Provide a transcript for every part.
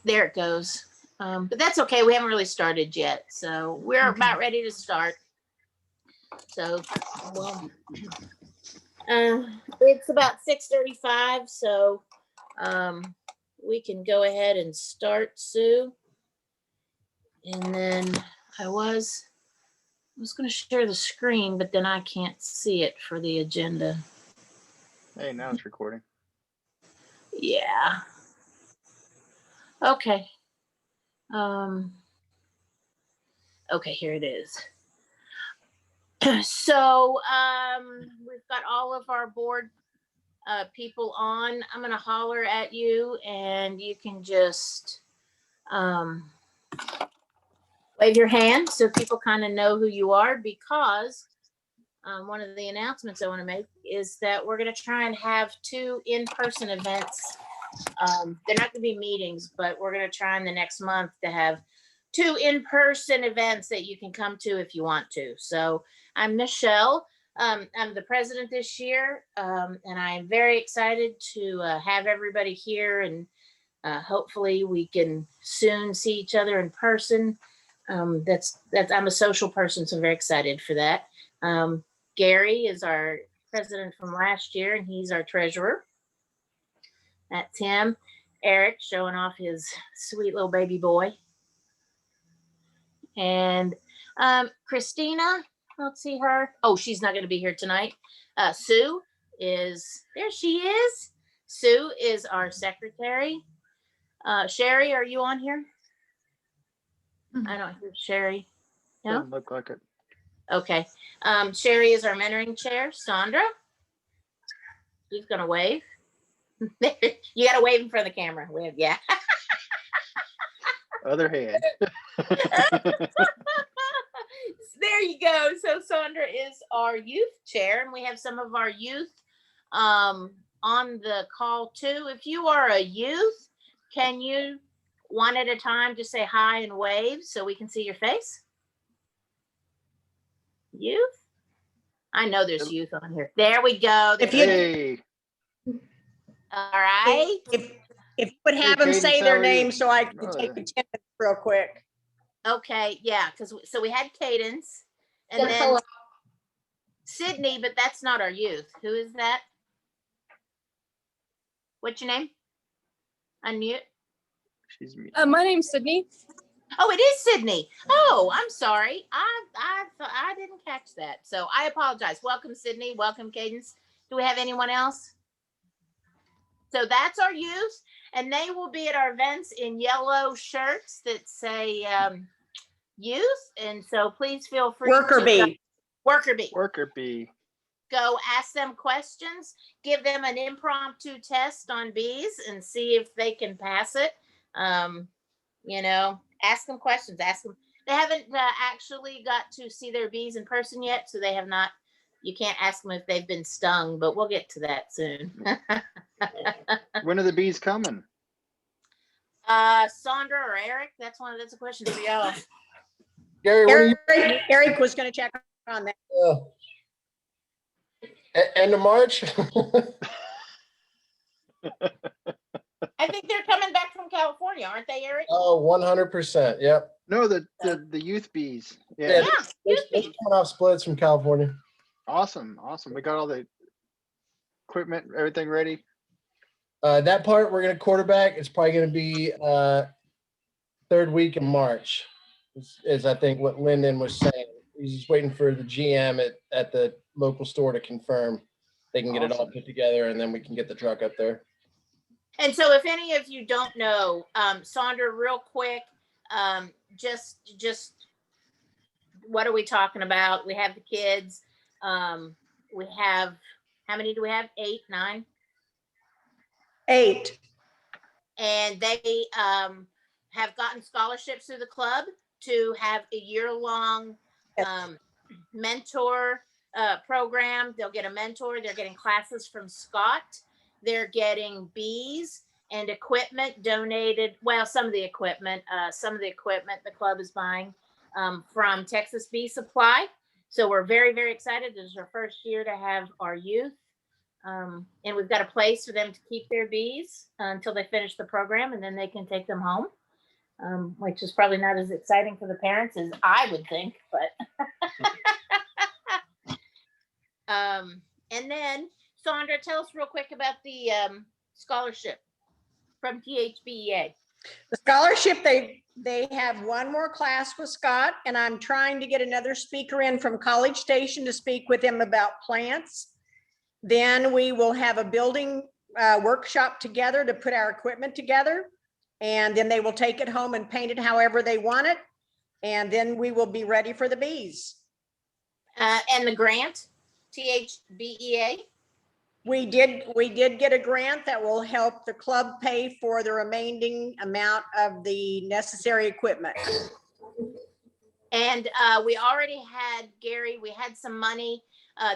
There it goes. But that's okay. We haven't really started yet. So we're about ready to start. So, well, it's about 6:35. So, we can go ahead and start, Sue. And then I was going to share the screen, but then I can't see it for the agenda. Hey, now it's recording. Yeah. Okay. Okay, here it is. So we've got all of our board people on. I'm going to holler at you and you can just wave your hand so people kind of know who you are, because one of the announcements I want to make is that we're going to try and have 2 in-person events. They're not going to be meetings, but we're going to try in the next month to have 2 in-person events that you can come to if you want to. So I'm Michelle. I'm the president this year, and I'm very excited to have everybody here, and hopefully we can soon see each other in person. That's I'm a social person, so I'm very excited for that. Gary is our president from last year, and he's our treasurer. That's him. Eric showing off his sweet little baby boy. And Christina, let's see her. Oh, she's not going to be here tonight. Sue is, there she is. Sue is our secretary. Sherry, are you on here? I don't hear Sherry. No? Doesn't look like it. Okay. Sherry is our mentoring chair. Sandra, she's going to wave. You got to wave in front of the camera. Wave, yeah. Other hand. There you go. So Sandra is our youth chair, and we have some of our youth on the call too. If you are a youth, can you one at a time just say hi and wave so we can see your face? Youth? I know there's youth on here. There we go. If you, Hey. All right. if you would have them say their name so I can take attendance real quick. Okay, yeah, because so we had Cadence and then Sydney, but that's not our youth. Who is that? What's your name? Unmute. She's me. My name's Sydney. Oh, it is Sydney. Oh, I'm sorry. I didn't catch that. So I apologize. Welcome, Sydney. Welcome, Cadence. Do we have anyone else? So that's our youth, and they will be at our events in yellow shirts that say youth. And so please feel free Worker to bee. Worker bee. Worker bee. Go ask them questions, give them an impromptu test on bees and see if they can pass it. You know, ask them questions, ask them. They haven't actually got to see their bees in person yet, so they have not, you can't ask them if they've been stung, but we'll get to that soon. When are the bees coming? Sandra or Eric, that's a question for y'all. Gary, Eric was going to check on that. End of March? I think they're coming back from California, aren't they, Eric? Oh, 100%. Yep. No, the youth bees. Yeah. Yeah, They're coming off splits from California. Awesome. We got all the equipment, everything ready. That part we're going to quarterback. It's probably going to be third week in March, is I think what Lyndon was saying. He's just waiting for the GM at the local store to confirm they can get it all put together, and then we can get the truck up there. And so if any of you don't know, Sandra, real quick, just what are we talking about? We have the kids. We have, how many do we have? 8, 9? 8. And they have gotten scholarships through the club to have a year-long mentor program. They'll get a mentor. They're getting classes from Scott. They're getting bees and equipment donated. Well, some of the equipment the club is buying from Texas Bee Supply. So we're very, very excited. This is our first year to have our youth And we've got a place for them to keep their bees until they finish the program, and then they can take them home, which is probably not as exciting for the parents as I would think, but. And then, Sandra, tell us real quick about the scholarship from THBEA. The scholarship, they have one more class with Scott, and I'm trying to get another speaker in from College Station to speak with him about plants. Then we will have a building workshop together to put our equipment together. And then they will take it home and paint it however they want it. And then we will be ready for the bees. And the grant, THBEA. We did get a grant that will help the club pay for the remaining amount of the necessary equipment. And we already had, Gary, we had some money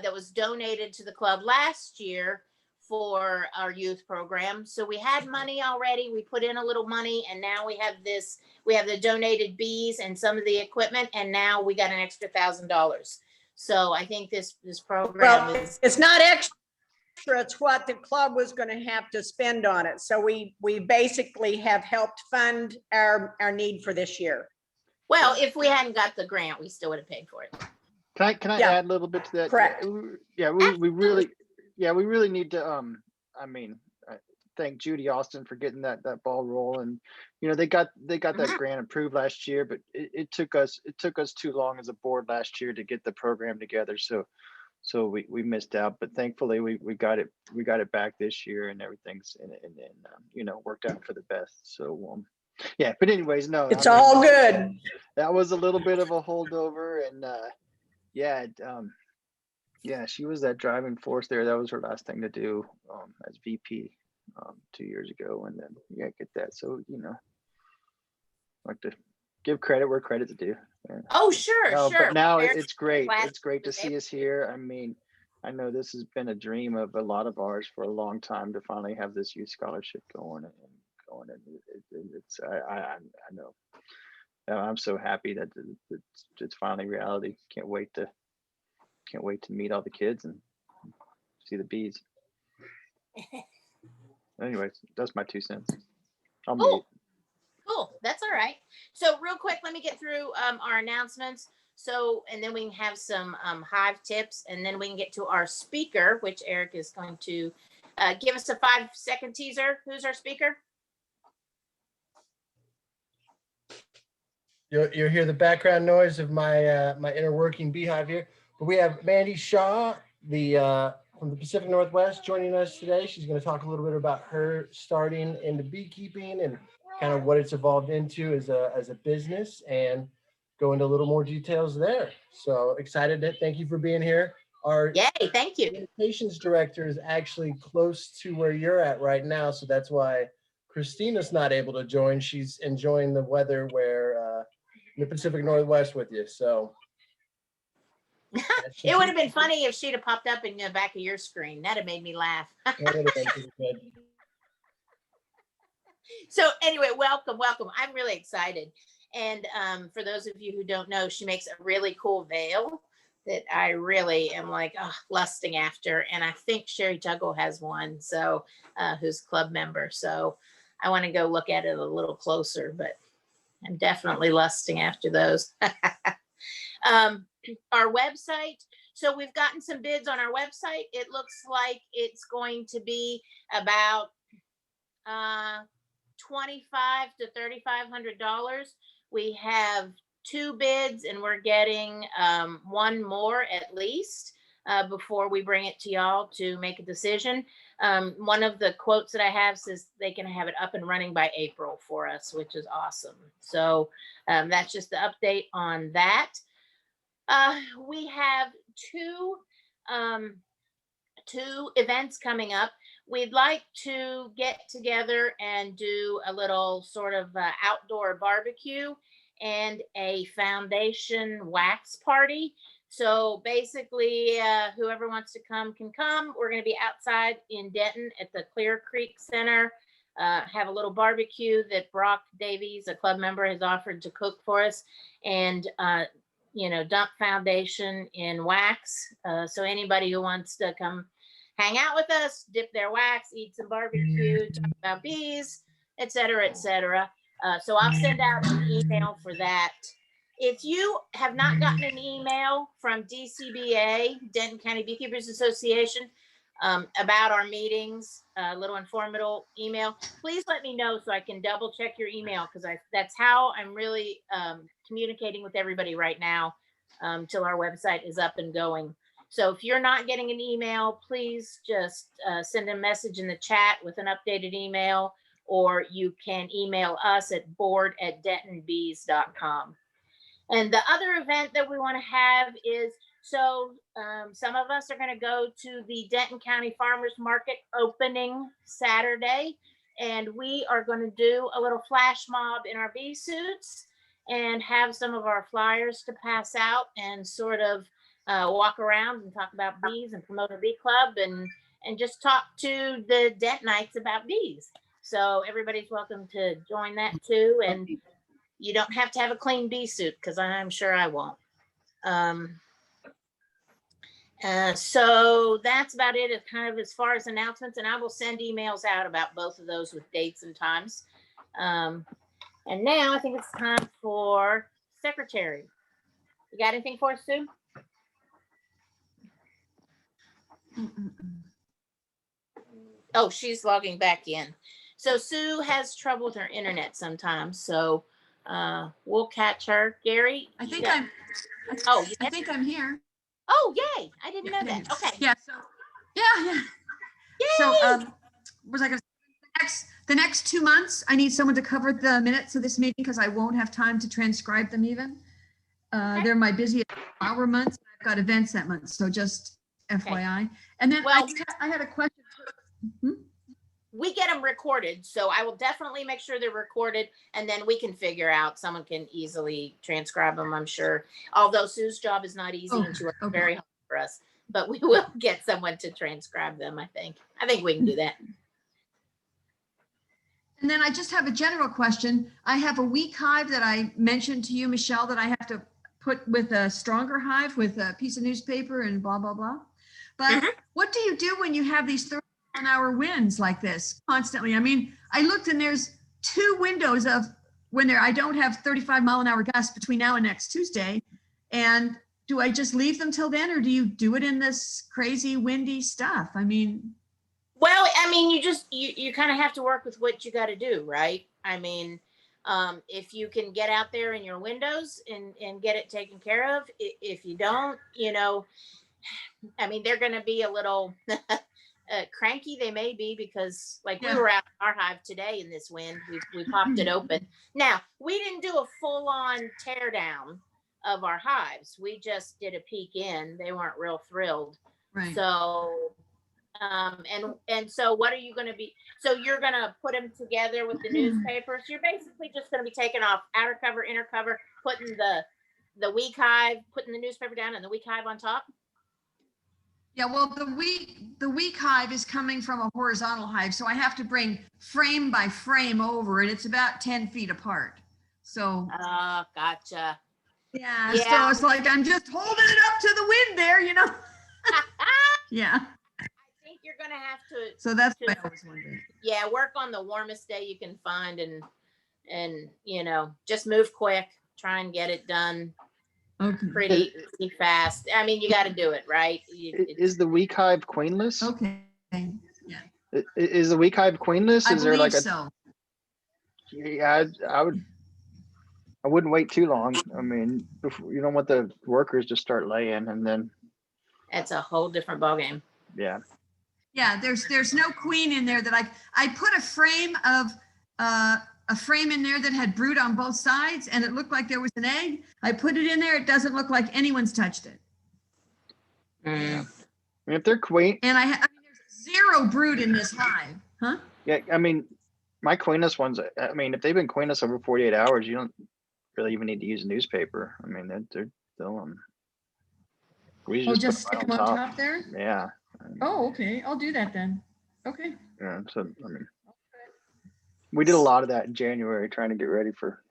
that was donated to the club last year for our youth program. So we had money already. We put in a little money, and now we have this, we have the donated bees and some of the equipment, and now we got an extra $1,000. So I think this program Well, is, it's not extra, it's what the club was going to have to spend on it. So we basically have helped fund our need for this year. well, if we hadn't got the grant, we still would have paid for it. Can I Yeah. add a little bit to that? Correct. Yeah, we really need to, I mean, thank Judy Austin for getting that ball rolling. You know, they got that grant approved last year, but it took us too long as a board last year to get the program together. So we missed out, but thankfully we got it back this year, and everything's you know, worked out for the best. So yeah, but anyways, no, It's all good. That was a little bit of a holdover, and yeah, she was that driving force there. That was her last thing to do as VP 2 years ago, and then get that. So, you know, like to give credit where credit's due. Oh, sure, No, sure. but now Very it's great. glad It's great to was see able us here. I mean, I know this has been a dream of a lot of ours for a long time to finally have this youth scholarship going. I know. I'm so happy that it's finally reality. Can't wait to meet all the kids and see the bees. Anyways, that's my 2 cents. I'll mute. Cool. That's all right. So real quick, let me get through our announcements. So, and then we can have some hive tips, and then we can get to our speaker, which Eric is going to give us a 5-second teaser. Who's our speaker? You'll hear the background noise of my my inner working beehive here. But we have Mandy Shaw, from the Pacific Northwest, joining us today. She's going to talk a little bit about her starting into beekeeping and kind of what it's evolved into as a business, and go into a little more details there. So excited to thank you for being here. Our Yay, thank you. communications director is actually close to where you're at right now, so that's why Christina's not able to join. She's enjoying the weather where in the Pacific Northwest with you. So It would have been funny if she'd have popped up in the back of your screen. That'd have made me laugh. that would have been pretty good. So anyway, welcome. I'm really excited. And for those of you who don't know, she makes a really cool veil that I really am like lusting after. And I think Sherry Tuggle has one, so who's club member. So I want to go look at it a little closer, but I'm definitely lusting after those. Our website. So we've gotten some bids on our website. It looks like it's going to be about $2,500 to $3,500. We have 2 bids, and we're getting one more at least before we bring it to y'all to make a decision. One of the quotes that I have says they can have it up and running by April for us, which is awesome. So that's just the update on that. We have two events coming up. We'd like to get together and do a little sort of outdoor barbecue and a foundation wax party. So basically, whoever wants to come can come. We're going to be outside in Denton at the Clear Creek Center. Have a little barbecue that Brock Davies, a club member, has offered to cook for us, and dump foundation in wax. So anybody who wants to come hang out with us, dip their wax, eat some barbecue, talk about bees, et cetera, et cetera. So I'll send out an email for that. If you have not gotten an email from DCBA, Denton County Beekeepers Association, about our meetings, a little informative email, please let me know so I can double check your email, because that's how I'm really communicating with everybody right now till our website is up and going. So if you're not getting an email, please just send a message in the chat with an updated email, or you can email us at board@dentonbees.com. And the other event that we want to have is, so some of us are going to go to the Denton County Farmers Market opening Saturday, and we are going to do a little flash mob in our bee suits and have some of our flyers to pass out and sort of walk around and talk about bees and promote a bee club and just talk to the Dentonites about bees. So everybody's welcome to join that too. And you don't have to have a clean bee suit, because I'm sure I won't. So that's about it, as kind of as far as announcements, and I will send emails out about both of those with dates and times. And now I think it's time for secretary. You got anything for us, Sue? Oh, she's logging back in. So Sue has trouble with her internet sometimes, so we'll catch her. Gary, I think got- I'm. Oh, I think I'm here. Oh, yay! I didn't know that. Okay. Yeah. So. Yeah. So was I going to? The next 2 months, I need someone to cover the minutes of this meeting because I won't have time to transcribe them even. They're my busiest hour months. I've got events that month, so just FYI. And then Well, I had a question. we get them recorded, so I will definitely make sure they're recorded, and then we can figure out, someone can easily transcribe them, I'm sure. Although Sue's job is not easy and she works very hard for us, but we will get someone to transcribe them, I think. I think we can do that. And then I just have a general question. I have a weak hive that I mentioned to you, Michelle, that I have to put with a stronger hive with a piece of newspaper and blah, blah, blah. But what do you do when you have these 30-mile-an-hour winds like this constantly? I mean, I looked and there's 2 windows of when I don't have 35-mile-an-hour gusts between now and next Tuesday. And do I just leave them till then, or do you do it in this crazy windy stuff? I mean. Well, I mean, you kind of have to work with what you got to do, right? I mean, if you can get out there in your windows and get it taken care of, if you don't, I mean, they're going to be a little cranky. They may be, because like we were out in our hive today in this wind, we popped it open. Now, we didn't do a full on tear down of our hives. We just did a peek in. They weren't real thrilled. Right. So, and so what are you going to be? So you're going to put them together with the newspapers. You're basically just going to be taking off outer cover, inner cover, putting the weak hive, putting the newspaper down, and the weak hive on top. Yeah, well, the weak hive is coming from a horizontal hive, so I have to bring frame by frame over, and it's about 10 feet apart. So. Oh, gotcha. Yeah. So it's like I'm just holding it up to the wind there, Yeah. I think you're gonna have to. So that's what I was wondering. Yeah, work on the warmest day you can find, and just move quick. Try and get it done. Okay. Pretty fast. I mean, you got to do it, right? Is the weak hive queenless? Okay. Yeah. Is the weak hive queenless? I Is there believe like a? so. Yeah, I wouldn't wait too long. I mean, you don't want the workers to start laying and then. That's a whole different ballgame. Yeah. Yeah, there's no queen in there that I put a frame in there that had brood on both sides, and it looked like there was an egg. I put it in there. It doesn't look like anyone's touched it. Yeah. I mean, if they're queen. And I mean, there's 0 brood in this hive, huh? Yeah, I mean, my queenless ones. I mean, if they've been queenless over 48 hours, you don't really even need to use a newspaper. I mean, they'll we Just put stick them them on top there. Yeah. Oh, okay. I'll do that then. Okay. Yeah. So I mean, we did a lot of that in January, trying to get ready for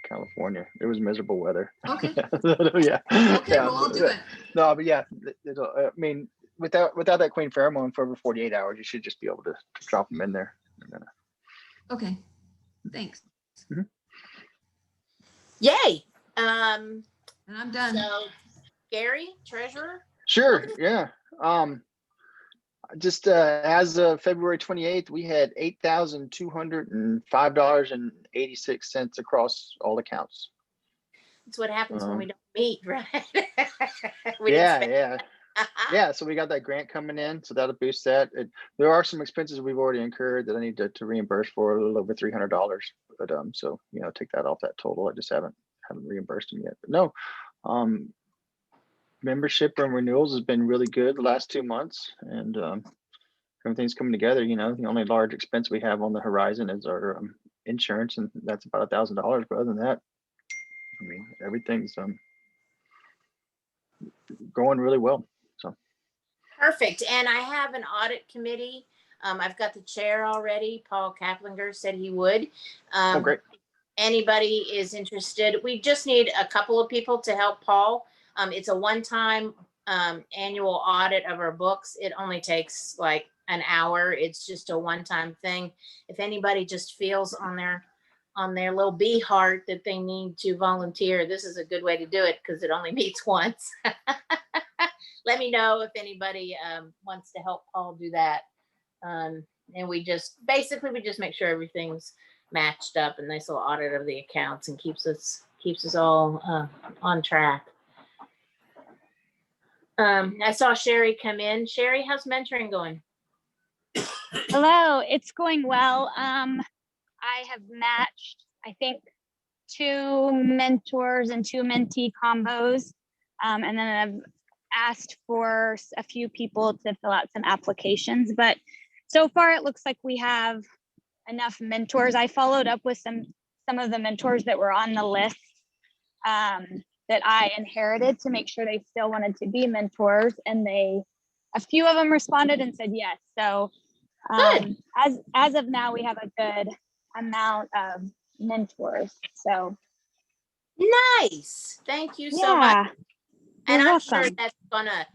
California. It was miserable weather. Okay. Yeah. Okay. Well, I'll do it. No, but yeah, I mean, without that queen pheromone for over 48 hours, you should just be able to drop them in there. Okay, thanks. Yay. And I'm done. So Gary, treasurer? Sure. Yeah. Just as of February 28th, we had $8,205.86 across all accounts. That's what happens when we don't meet, right? We didn't Yeah, spend- yeah. Yeah, so we got that grant coming in, so that'll boost that. There are some expenses we've already incurred that I need to reimburse for, a little over $300. But so take that off that total. I just haven't reimbursed them yet. But no, membership and renewals has been really good the last 2 months, and everything's coming together. The only large expense we have on the horizon is our insurance, and that's about $1,000. But other than that, I mean, everything's going really well. So Perfect. And I have an audit committee. I've got the chair already. Paul Kaplinger said he would. oh, great. Anybody is interested. We just need a couple of people to help Paul. It's a one-time annual audit of our books. It only takes like an hour. It's just a one-time thing. If anybody just feels on their little bee heart that they need to volunteer, this is a good way to do it because it only meets once. Let me know if anybody wants to help Paul do that. And we just make sure everything's matched up, and nice little audit of the accounts, and keeps us all on track. I saw Sherry come in. Sherry, how's mentoring going? Hello, it's going well. I have matched, I think, 2 mentors and 2 mentee combos. And then I've asked for a few people to fill out some applications, but so far it looks like we have enough mentors. I followed up with some of the mentors that were on the list that I inherited to make sure they still wanted to be mentors, and a few of them responded and said yes. So as of now, we have a good amount of mentors. So nice. Thank you so much. And You're I'm sure welcome. that's gonna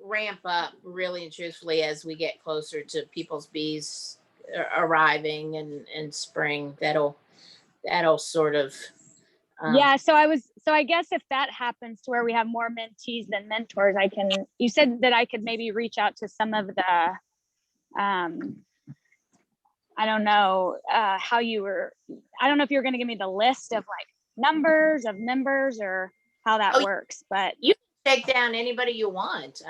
ramp up really and truthfully as we get closer to people's bees arriving in spring. That'll sort of yeah. So I guess if that happens to where we have more mentees than mentors, you said that I could maybe reach out to some of the I don't know I don't know if you were going to give me the list of like numbers of members or how that works, but you can take down anybody you want.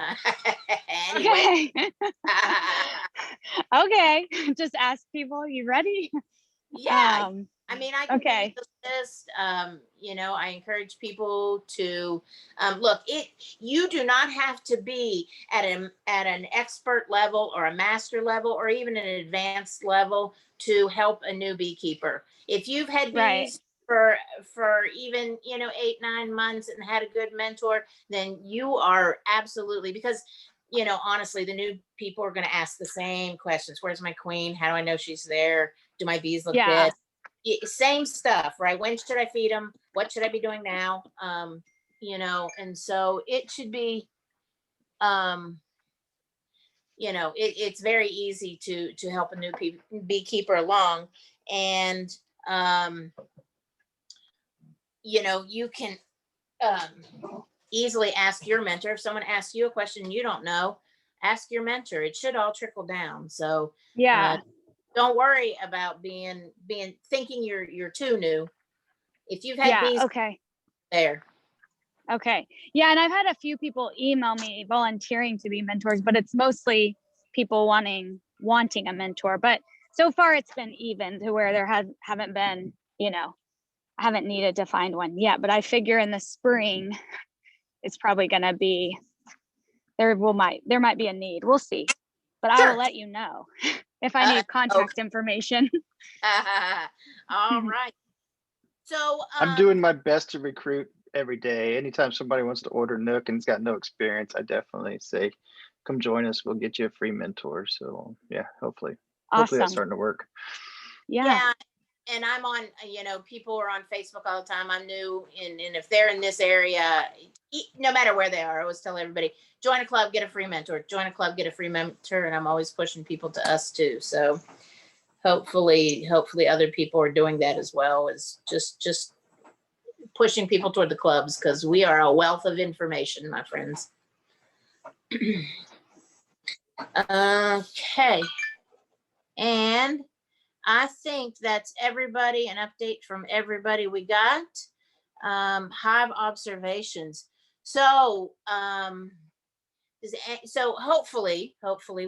Anyway. Okay. Okay. Just ask people, you ready? Yeah. I mean, I can okay. give you the list. I encourage people to look. You do not have to be at an expert level or a master level or even an advanced level to help a new beekeeper. If you've had bees for even 8-9 months and had a good mentor, then you are absolutely, because honestly, the new people are going to ask the same questions. Where's my queen? How do I know she's there? Do my bees look good? Same stuff, right? When should I feed them? What should I be doing now? And so it should be, it's very easy to help a new beekeeper along. And, you can easily ask your mentor. If someone asks you a question you don't know, ask your mentor. It should all trickle down. So don't worry about thinking you're too new. If you've had bees there. Okay. Yeah. And I've had a few people email me volunteering to be mentors, but it's mostly people wanting a mentor. But so far it's been even to where there haven't been, I haven't needed to find one yet. But I figure in the spring, it's probably going to be, there might be a need. We'll see. But I will let you know if I need contact information. All right. So I'm doing my best to recruit every day. Anytime somebody wants to order Nook and has got no experience, I definitely say, come join us. We'll get you a free mentor. So yeah, hopefully that's starting to work. Yeah. and I'm on, people are on Facebook all the time. I'm new, and if they're in this area, no matter where they are, I always tell everybody, join a club, get a free mentor. Join a club, get a free mentor, and I'm always pushing people to us too. So hopefully other people are doing that as well. Is just pushing people toward the clubs, because we are a wealth of information, my friends. Okay, and I think that's everybody, an update from everybody we got. Hive observations. So, so hopefully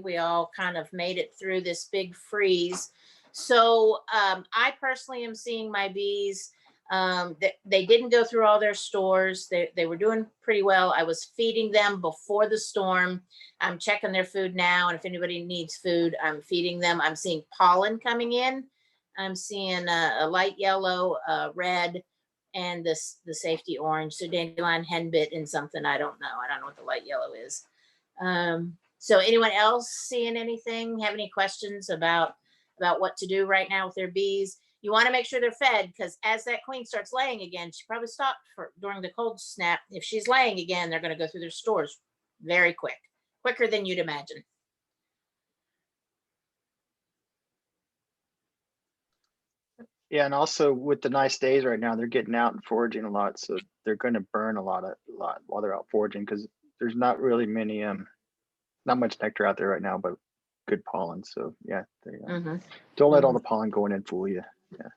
we all kind of made it through this big freeze. So, I personally am seeing my bees. They didn't go through all their stores. They were doing pretty well. I was feeding them before the storm. I'm checking their food now, and if anybody needs food, I'm feeding them. I'm seeing pollen coming in. I'm seeing a light yellow, red, and the safety orange. So dandelion, henbit, and something I don't know. I don't know what the light yellow is. So anyone else seeing anything? Have any questions about what to do right now with their bees? You want to make sure they're fed, because as that queen starts laying again, she probably stopped during the cold snap. If she's laying again, they're going to go through their stores very quicker than you'd imagine. Yeah, and also with the nice days right now, they're getting out and foraging a lot, so they're going to burn a lot while they're out foraging, because there's not really many not much nectar out there right now, but good pollen. So yeah, don't let all the pollen go in and fool you. Yeah.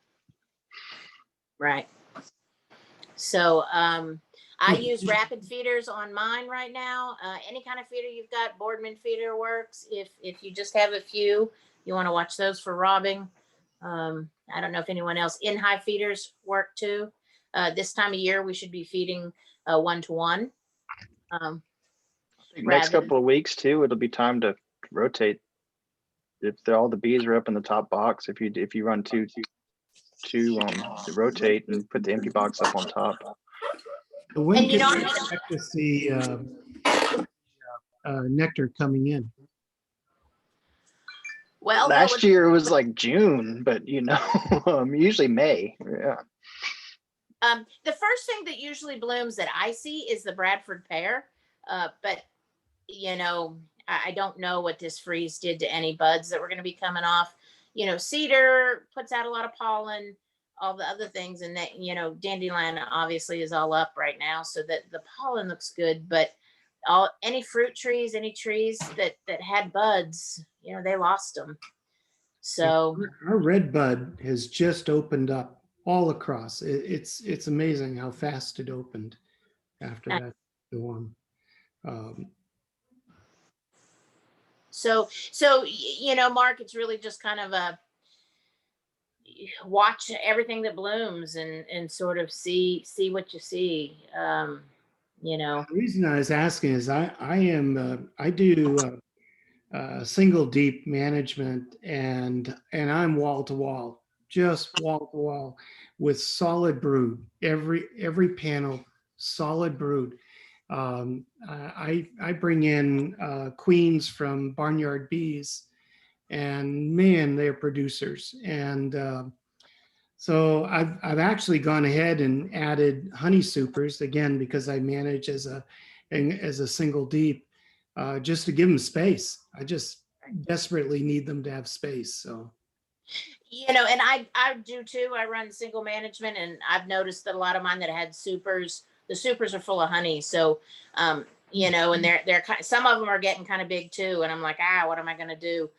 Right. So I use rapid feeders on mine right now. Any kind of feeder you've got, Boardman feeder works. If you just have a few, you want to watch those for robbing. I don't know if anyone else, in-hive feeders work too. This time of year, we should be feeding 1-to-1. Next couple of weeks too, it'll be time to rotate. If all the bees are up in the top box, if you run two to rotate and put the empty box up on top. When can we expect to see nectar coming in? Well, last year it was like June, but usually May. Yeah. The first thing that usually blooms that I see is the Bradford pear, but I don't know what this freeze did to any buds that were going to be coming off. Cedar puts out a lot of pollen, all the other things, and that dandelion obviously is all up right now, so that the pollen looks good. But any fruit trees, any trees that had buds, they lost them. So our red bud has just opened up all across. It's amazing how fast it opened after that storm. So Mark, it's really just kind of a watch everything that blooms and sort of see what you see. The reason I was asking is I do single deep management, and I'm wall to wall, just wall to wall with solid brood. Every panel, solid brood. I bring in queens from Barnyard Bees, and man, they're producers. And so I've actually gone ahead and added honey supers again, because I manage as a single deep, just to give them space. I just desperately need them to have space. So. And I do too. I run single management, and I've noticed that a lot of mine that had supers, the supers are full of honey. So, and they're some of them are getting kind of big too. And I'm like, what am I going to do?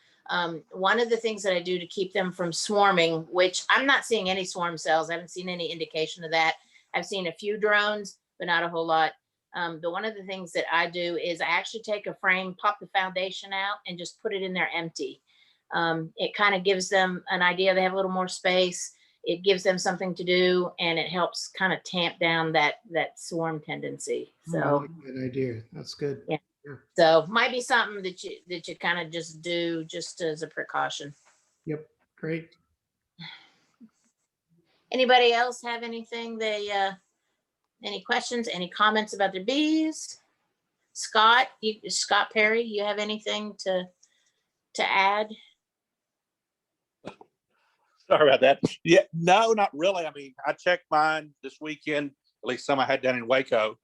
One of the things that I do to keep them from swarming, which I'm not seeing any swarm cells. I haven't seen any indication of that. I've seen a few drones, but not a whole lot. One of the things that I do is I actually take a frame, pop the foundation out, and just put it in there empty. It kind of gives them an idea. They have a little more space. It gives them something to do, and it helps kind of tamp down that swarm tendency. So good idea. That's good. Yeah. So might be something that you kind of just do just as a precaution. Yep. Great. Anybody else have anything any questions, any comments about their bees? Scott Perry, you have anything to add? Sorry about that. Yeah, no, not really. I mean, I checked mine this weekend, at least some I had down in Waco,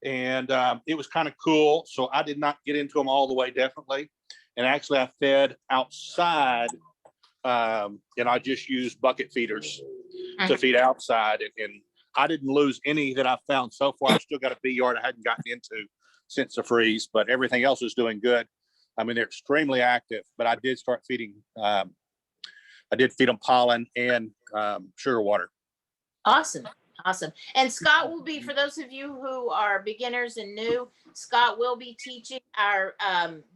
and it was kind of cool. So I did not get into them all the way, definitely. And actually, I fed outside, and I just used bucket feeders to feed outside. And I didn't lose any that I found so far. I've still got a bee yard I hadn't gotten into since the freeze, but everything else is doing good. I mean, they're extremely active, but I did start feeding. I did feed them pollen and sugar water. Awesome. Awesome. And Scott will be, for those of you who are beginners and new, Scott will be teaching our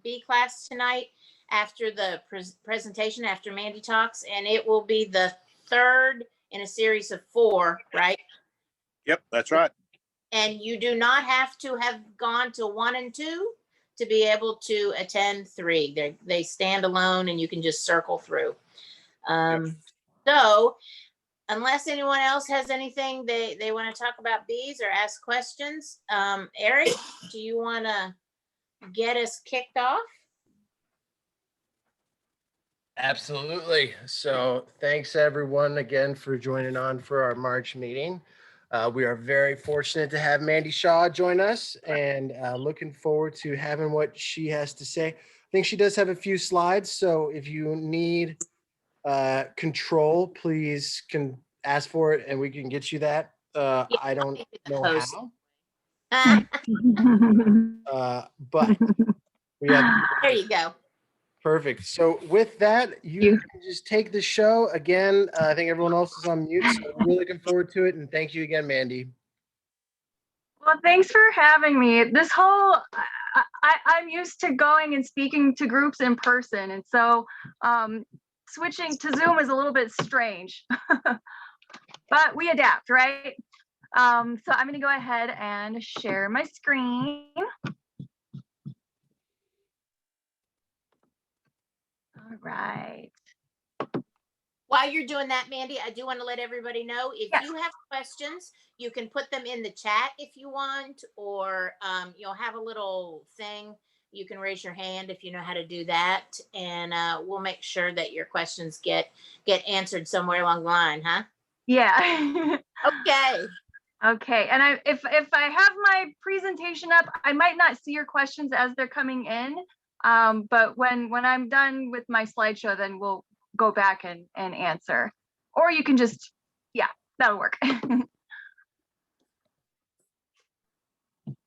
bee class tonight after the presentation, after Mandy talks, and it will be the third in a series of 4, right? Yep, that's right. And you do not have to have gone to 1 and 2 to be able to attend 3. They stand alone and you can just circle through. So unless anyone else has anything they want to talk about bees or ask questions, Eric, do you want to get us kicked off? Absolutely. So thanks everyone again for joining on for our March meeting. We are very fortunate to have Mandy Shaw join us and looking forward to having what she has to say. I think she does have a few slides. So if you need control, please can ask for it and we can get you that. I don't know how, but we have. There you go. Perfect. So with that, you can just take the show again. I think everyone else is on mute, so we're really looking forward to it. And thank you again, Mandy. Well, thanks for having me. This whole, I'm used to going and speaking to groups in person. And so switching to Zoom is a little bit strange, but we adapt, right? So I'm going to go ahead and share my screen. All right. While you're doing that, Mandy, I do want to let everybody know if Yes. you have questions, you can put them in the chat if you want, or you'll have a little thing. You can raise your hand if you know how to do that, and we'll make sure that your questions get answered somewhere along the line, huh? Yeah. Okay. Okay. And if I have my presentation up, I might not see your questions as they're coming in. But when I'm done with my slideshow, then we'll go back and answer. Or you can just, yeah, that'll work.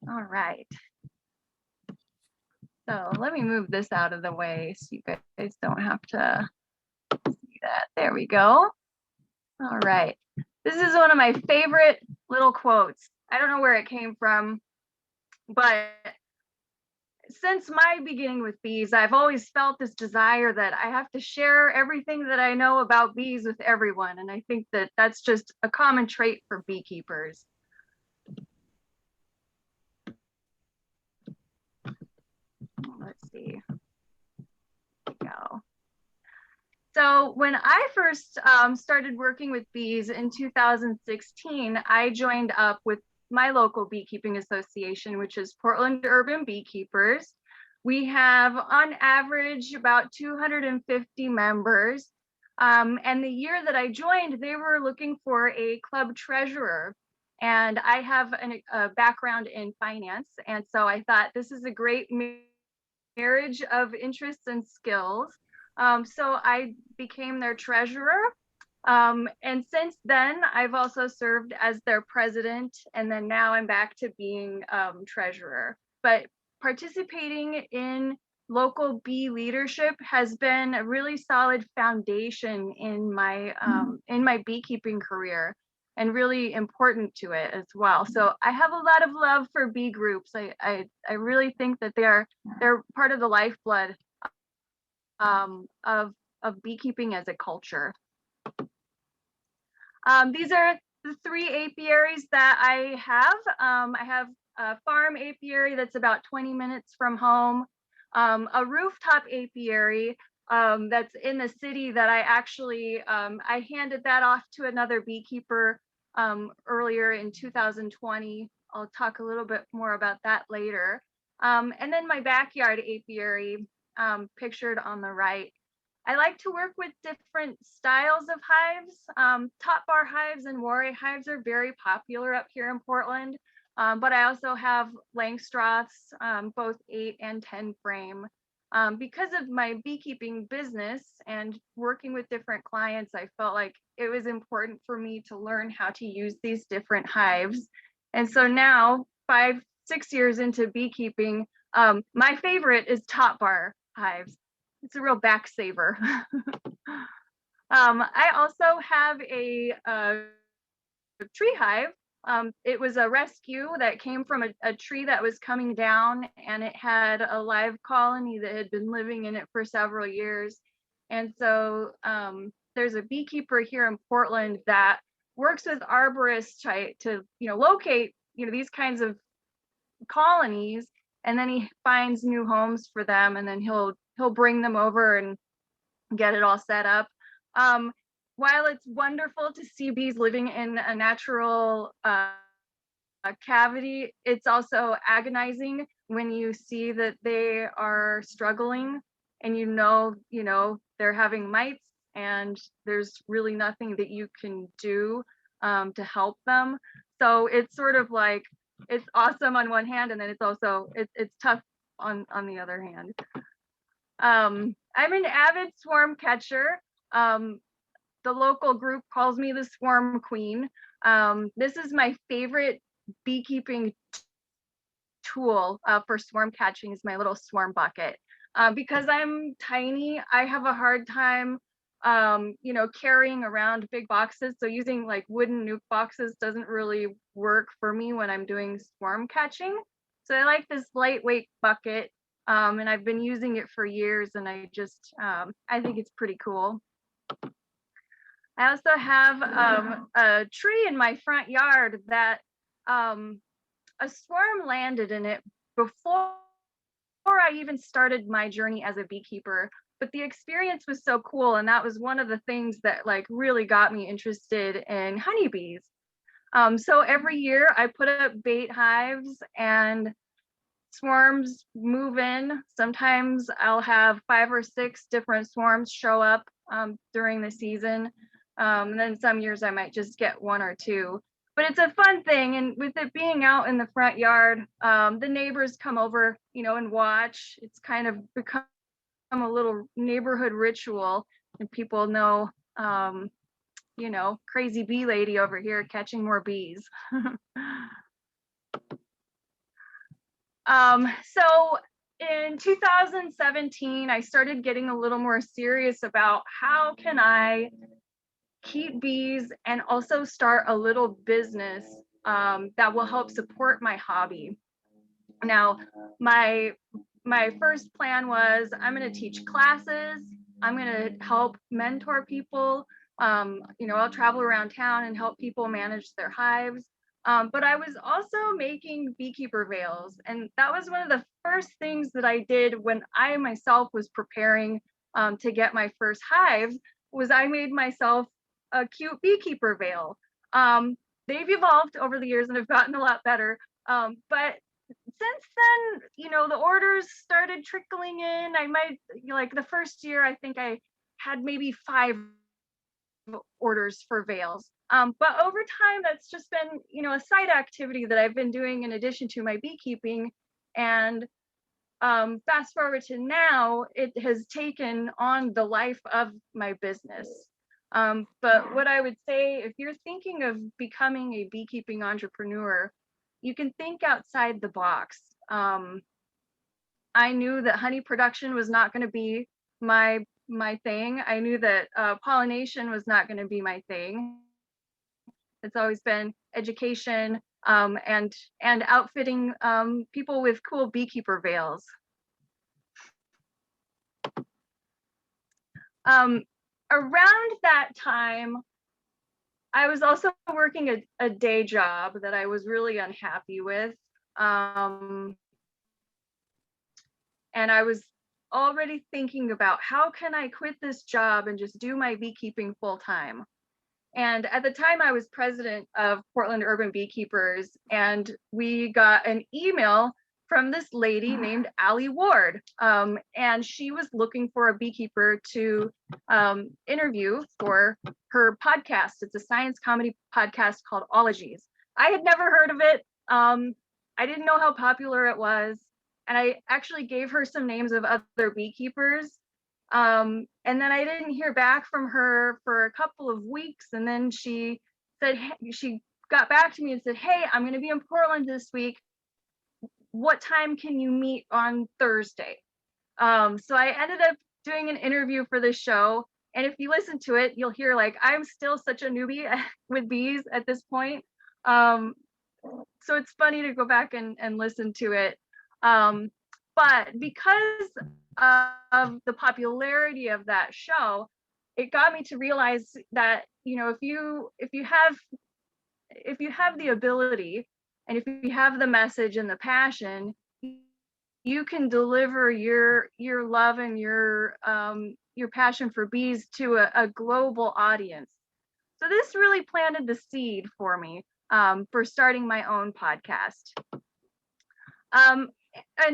All right. So let me move this out of the way so you guys don't have to see that. There we go. All right. This is one of my favorite little quotes. I don't know where it came from, but since my beginning with bees, I've always felt this desire that I have to share everything that I know about bees with everyone. And I think that that's just a common trait for beekeepers. Let's see. There we go. So when I first started working with bees in 2016, I joined up with my local beekeeping association, which is Portland Urban Beekeepers. We have on average about 250 members. And the year that I joined, they were looking for a club treasurer. And I have a background in finance. And so I thought this is a great marriage of interests and skills. So I became their treasurer. And since then, I've also served as their president, and then now I'm back to being treasurer. But participating in local bee leadership has been a really solid foundation in my beekeeping career, and really important to it as well. So I have a lot of love for bee groups. I really think that they're part of the lifeblood of beekeeping as a culture. These are the 3 apiaries that I have. I have a farm apiary that's about 20 minutes from home, a rooftop apiary that's in the city that I actually, I handed that off to another beekeeper earlier in 2020. I'll talk a little bit more about that later. And then my backyard apiary pictured on the right. I like to work with different styles of hives. Top bar hives and moire hives are very popular up here in Portland. But I also have Langstroths, both 8 and 10 frame. Because of my beekeeping business and working with different clients, I felt like it was important for me to learn how to use these different hives. And so now, 5, 6 years into beekeeping, my favorite is top bar hives. It's a real back saver. I also have a tree hive. It was a rescue that came from a tree that was coming down, and it had a live colony that had been living in it for several years. And so there's a beekeeper here in Portland that works with arborists to locate these kinds of colonies, and then he finds new homes for them, and then he'll bring them over and get it all set up. While it's wonderful to see bees living in a natural cavity, it's also agonizing when you see that they are struggling, and they're having mites, and there's really nothing that you can do to help them. So it's sort of like, it's awesome on one hand, and then it's also it's tough on the other hand. I'm an avid swarm catcher. The local group calls me the swarm queen. This is my favorite beekeeping tool for swarm catching, is my little swarm bucket. Because I'm tiny, I have a hard time carrying around big boxes. So using like wooden nuke boxes doesn't really work for me when I'm doing swarm catching. So I like this lightweight bucket, and I've been using it for years, and I think it's pretty cool. I also have a tree in my front yard that a swarm landed in it before I even started my journey as a beekeeper. But the experience was so cool, and that was one of the things that like really got me interested in honeybees. So every year I put up bait hives, and swarms move in. Sometimes I'll have 5 or 6 different swarms show up during the season. And then some years I might just get 1 or 2. But it's a fun thing, and with it being out in the front yard, the neighbors come over, and watch. It's kind of become a little neighborhood ritual, and people know, crazy bee lady over here catching more bees. So in 2017, I started getting a little more serious about how can I keep bees and also start a little business that will help support my hobby. Now, my first plan was, I'm going to teach classes. I'm going to help mentor people. I'll travel around town and help people manage their hives. But I was also making beekeeper veils. And that was one of the first things that I did when I myself was preparing to get my first hive, was I made myself a cute beekeeper veil. They've evolved over the years and have gotten a lot better. But since then, the orders started trickling in. I might, like the first year, I think I had maybe 5 orders for veils. But over time, that's just been, a side activity that I've been doing in addition to my beekeeping. And fast forward to now, it has taken on the life of my business. But what I would say, if you're thinking of becoming a beekeeping entrepreneur, you can think outside the box. I knew that honey production was not going to be my thing. I knew that pollination was not going to be my thing. It's always been education and outfitting people with cool beekeeper veils. Around that time, I was also working a day job that I was really unhappy with. And I was already thinking about, how can I quit this job and just do my beekeeping full time? And at the time, I was president of Portland Urban Beekeepers, and we got an email from this lady named Allie Ward. And she was looking for a beekeeper to interview for her podcast. It's a science comedy podcast called Ologies. I had never heard of it. I didn't know how popular it was. And I actually gave her some names of other beekeepers. And then I didn't hear back from her for a couple of weeks. And then she said, she got back to me and said, hey, I'm going to be in Portland this week. What time can you meet on Thursday? So I ended up doing an interview for the show. And if you listen to it, you'll hear like, I'm still such a newbie with bees at this point. So it's funny to go back and listen to it. But because of the popularity of that show, it got me to realize that, you know, if you have the ability and if you have the message and the passion, you can deliver your love and your passion for bees to a global audience. So this really planted the seed for me for starting my own podcast. And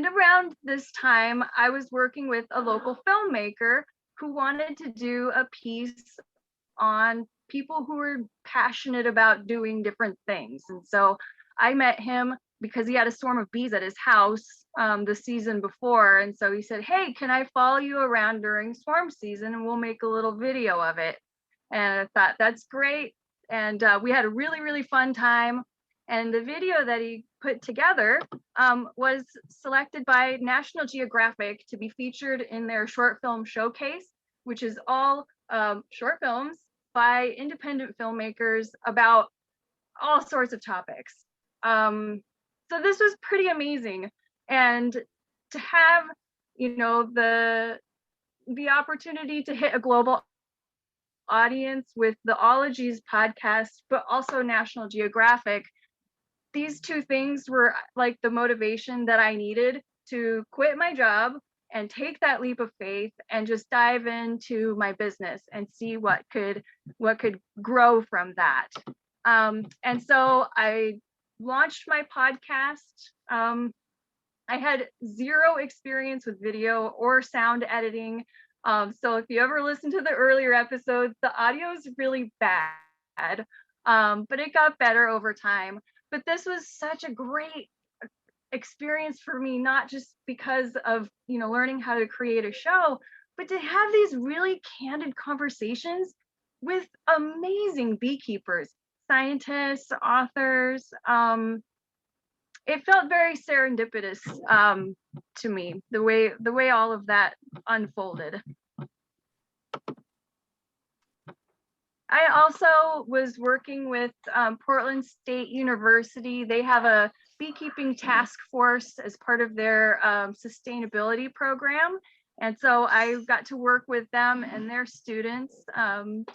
around this time, I was working with a local filmmaker who wanted to do a piece on people who were passionate about doing different things. And so I met him because he had a swarm of bees at his house the season before. And so he said, hey, can I follow you around during swarm season and we'll make a little video of it? And I thought, that's great. And we had a really, really fun time. And the video that he put together was selected by National Geographic to be featured in their short film showcase, which is all short films by independent filmmakers about all sorts of topics. So this was pretty amazing. And to have, you know, the opportunity to hit a global audience with the Ologies podcast, but also National Geographic, these two things were like the motivation that I needed to quit my job and take that leap of faith and just dive into my business and see what could grow from that. And so I launched my podcast. I had zero experience with video or sound editing. So if you ever listen to the earlier episodes, the audio is really bad, but it got better over time. But this was such a great experience for me, not just because of, you know, learning how to create a show, but to have these really candid conversations with amazing beekeepers, scientists, authors. It felt very serendipitous to me, the way all of that unfolded. I also was working with Portland State University. They have a beekeeping task force as part of their sustainability program. And so I got to work with them and their students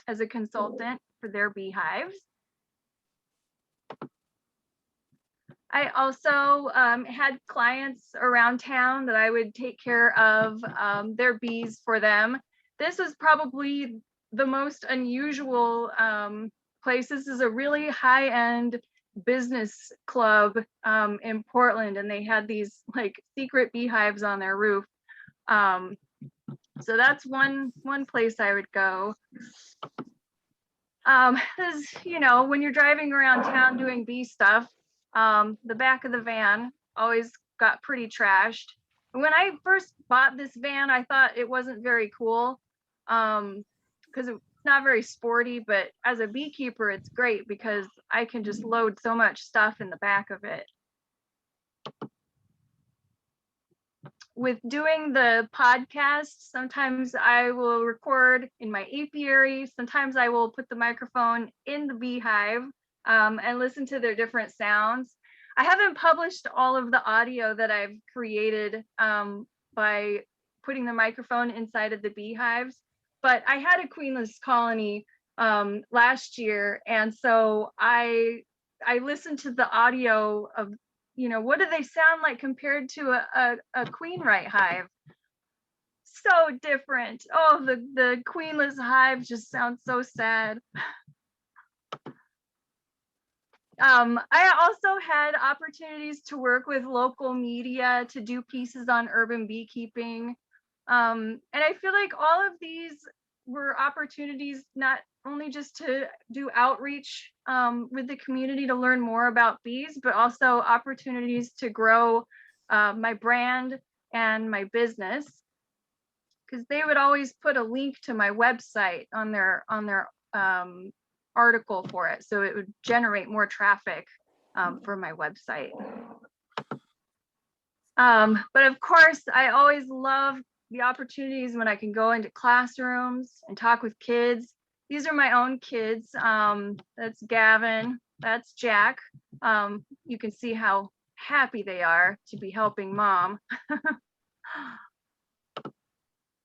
as a consultant for their beehives. I also had clients around town that I would take care of their bees for them. This was probably the most unusual place. This is a really high-end business club in Portland, and they had these like secret beehives on their roof. So that's one place I would go. Because, you know, when you're driving around town doing bee stuff, the back of the van always got pretty trashed. When I first bought this van, I thought it wasn't very cool because it's not very sporty, but as a beekeeper, it's great because I can just load so much stuff in the back of it. With doing the podcast, sometimes I will record in my apiary. Sometimes I will put the microphone in the beehive and listen to their different sounds. I haven't published all of the audio that I've created by putting the microphone inside of the beehives, but I had a queenless colony last year. And so I listened to the audio of, you know, what do they sound like compared to a queen right hive? So different. Oh, the queenless hives just sound so sad. I also had opportunities to work with local media to do pieces on urban beekeeping. And I feel like all of these were opportunities not only just to do outreach with the community to learn more about bees, but also opportunities to grow my brand and my business. Because they would always put a link to my website on their article for it, so it would generate more traffic for my website. But of course, I always love the opportunities when I can go into classrooms and talk with kids. These are my own kids. That's Gavin, that's Jack. You can see how happy they are to be helping mom.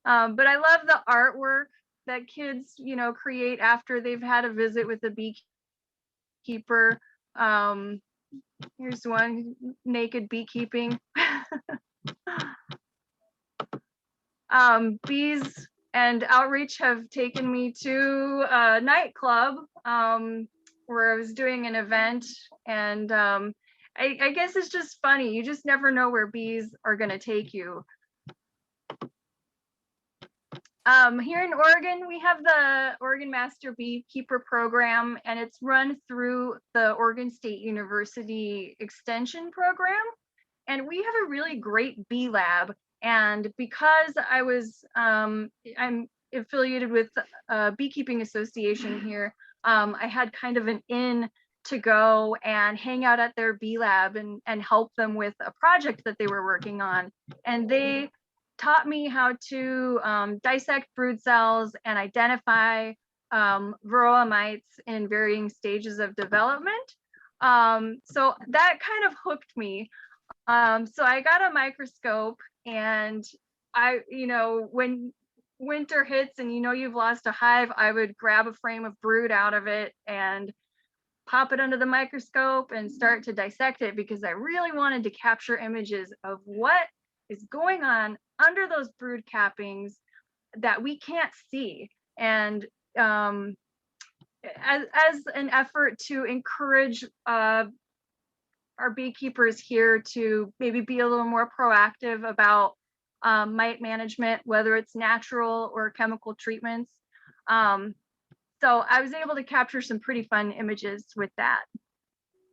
But I love the artwork that kids, create after they've had a visit with a beekeeper. Here's one, naked beekeeping. Bees and outreach have taken me to a nightclub where I was doing an event, and I guess it's just funny. You just never know where bees are going to take you. Here in Oregon, we have the Oregon Master Beekeeper Program, and it's run through the Oregon State University Extension Program. And we have a really great bee lab. And because I'm affiliated with a beekeeping association here, I had kind of an in to go and hang out at their bee lab and help them with a project that they were working on. And they taught me how to dissect brood cells and identify varroa mites in varying stages of development. So that kind of hooked me. So I got a microscope, and when winter hits and you've lost a hive, I would grab a frame of brood out of it and pop it under the microscope and start to dissect it, because I really wanted to capture images of what is going on under those brood cappings that we can't see. And as an effort to encourage our beekeepers here to maybe be a little more proactive about mite management, whether it's natural or chemical treatments. So I was able to capture some pretty fun images with that.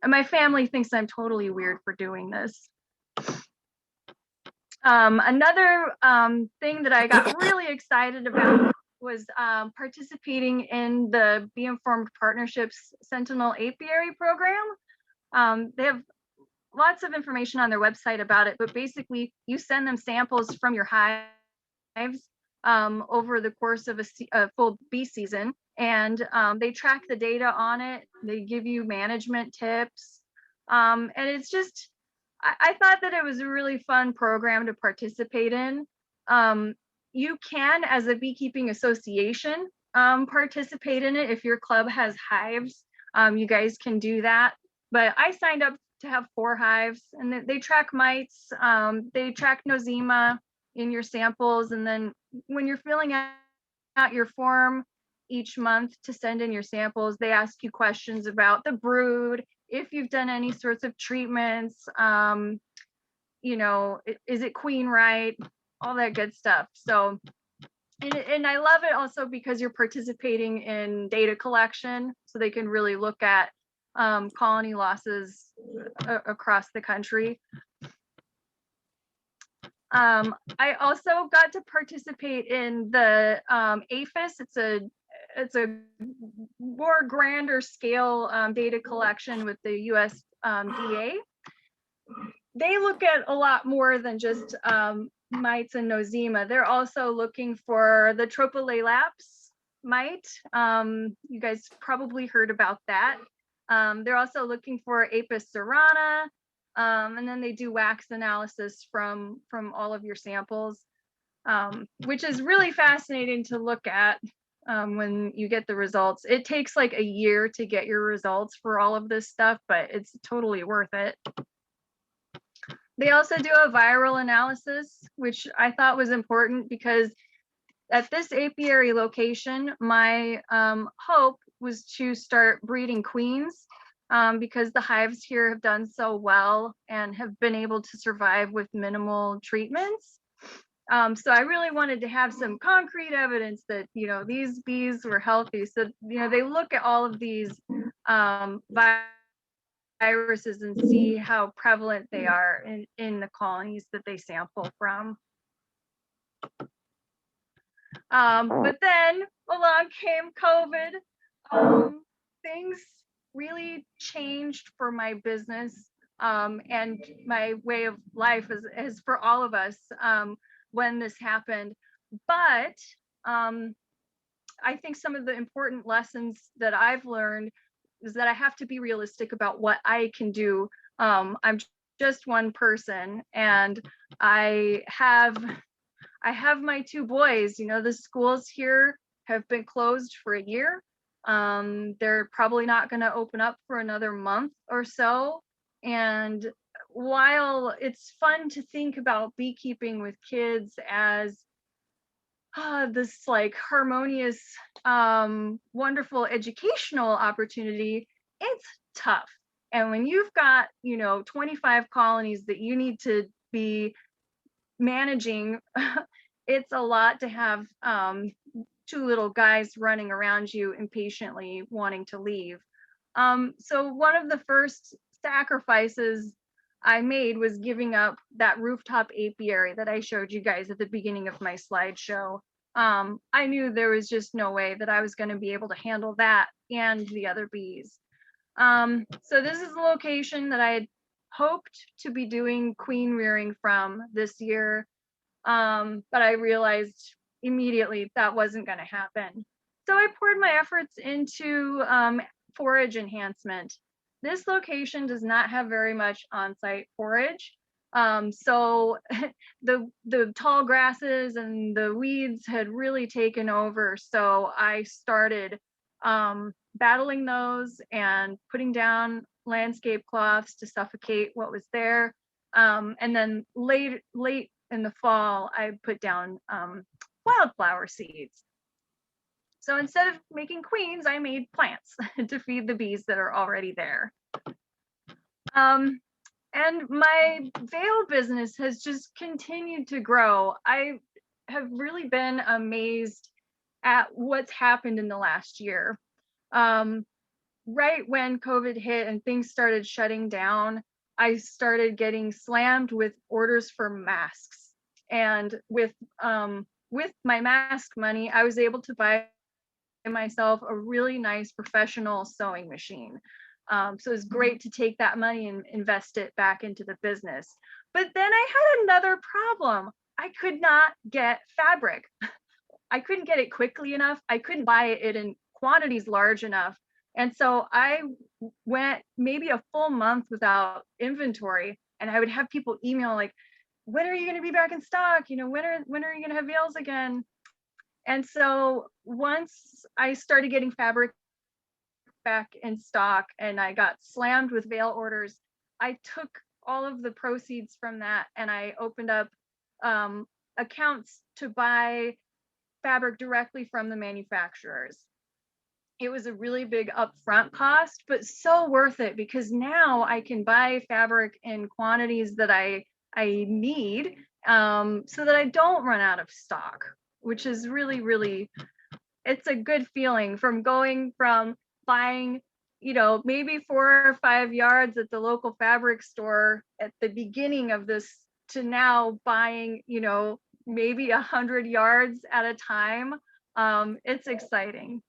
And my family thinks I'm totally weird for doing this. Another thing that I got really excited about was participating in the Bee Informed Partnerships Sentinel Apiary Program. They have lots of information on their website about it, but basically you send them samples from your hives over the course of a full bee season, and they track the data on it. They give you management tips, and it's just, I thought that it was a really fun program to participate in. You can, as a beekeeping association, participate in it if your club has hives. You guys can do that, but I signed up to have 4 hives, and they track mites, they track nosema in your samples, and then when you're filling out your form each month to send in your samples, they ask you questions about the brood, if you've done any sorts of treatments, is it queen right, all that good stuff. So, and I love it also because you're participating in data collection, so they can really look at colony losses across the country. I also got to participate in the APHIS. It's a more grander scale data collection with the USDA. They look at a lot more than just mites and nosema. They're also looking for the Tropolelaps mite. You guys probably heard about that. They're also looking for Apis cerana, and then they do wax analysis from all of your samples, which is really fascinating to look at when you get the results. It takes like a year to get your results for all of this stuff, but it's totally worth it. They also do a viral analysis, which I thought was important because at this apiary location, my hope was to start breeding queens. because the hives here have done so well and have been able to survive with minimal treatments. So I really wanted to have some concrete evidence that, you know, these bees were healthy. So, you know, they look at all of these viruses and see how prevalent they are in the colonies that they sample from. But then along came COVID. Things really changed for my business and my way of life as for all of us when this happened. But I think some of the important lessons that I've learned is that I have to be realistic about what I can do. I'm just one person, and I have my two boys. You know, the schools here have been closed for a year. They're probably not going to open up for another month or so. And while it's fun to think about beekeeping with kids as this like harmonious, wonderful educational opportunity, it's tough. And when you've got, you know, 25 colonies that you need to be managing, it's a lot to have two little guys running around you impatiently wanting to leave. So one of the first sacrifices I made was giving up that rooftop apiary that I showed you guys at the beginning of my slideshow. I knew there was just no way that I was going to be able to handle that and the other bees. So this is the location that I had hoped to be doing queen rearing from this year. But I realized immediately that wasn't going to happen. So I poured my efforts into forage enhancement. This location does not have very much on-site forage. So the tall grasses and the weeds had really taken over. So I started battling those and putting down landscape cloths to suffocate what was there. And then late in the fall, I put down wildflower seeds. So instead of making queens, I made plants to feed the bees that are already there. And my veil business has just continued to grow. I have really been amazed at what's happened in the last year. Right when COVID hit and things started shutting down, I started getting slammed with orders for masks. And with my mask money, I was able to buy myself a really nice professional sewing machine. So it's great to take that money and invest it back into the business. But then I had another problem. I could not get fabric. I couldn't get it quickly enough. I couldn't buy it in quantities large enough. And so I went maybe a full month without inventory, and I would have people email like, when are you going to be back in stock? You know, when are you going to have veils again? And so once I started getting fabric back in stock and I got slammed with veil orders, I took all of the proceeds from that and I opened up accounts to buy fabric directly from the manufacturers. It was a really big upfront cost, but so worth it because now I can buy fabric in quantities that I need, so that I don't run out of stock, which is really, really, it's a good feeling from going from buying, you know, maybe 4 or 5 yards at the local fabric store at the beginning of this to now buying, you know, maybe 100 yards at a time. It's exciting.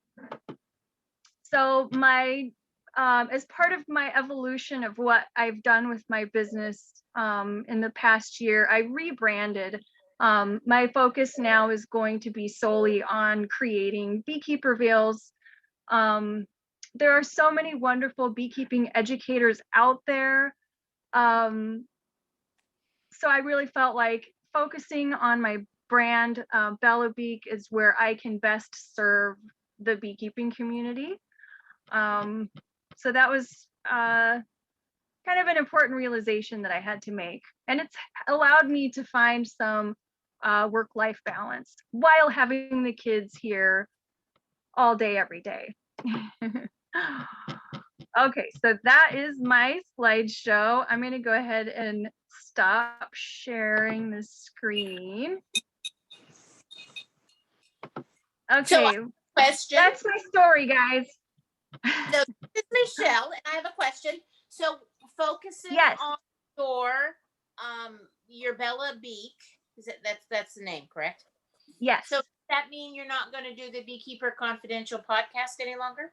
So my, as part of my evolution of what I've done with my business in the past year, I rebranded. My focus now is going to be solely on creating beekeeper veils. There are so many wonderful beekeeping educators out there. So I really felt like focusing on my brand, Bella Beak, is where I can best serve the beekeeping community. So that was kind of an important realization that I had to make. And it's allowed me to find some work-life balance while having the kids here all day, every day. Okay, so that is my slideshow. I'm going to go ahead and stop sharing the screen. Okay, Question. that's my story, guys. So this is Michelle, and I have a question. So focusing Yes. on your Bella Beak, that's the name, correct? Yes. So does that mean you're not going to do the Beekeeper Confidential podcast any longer?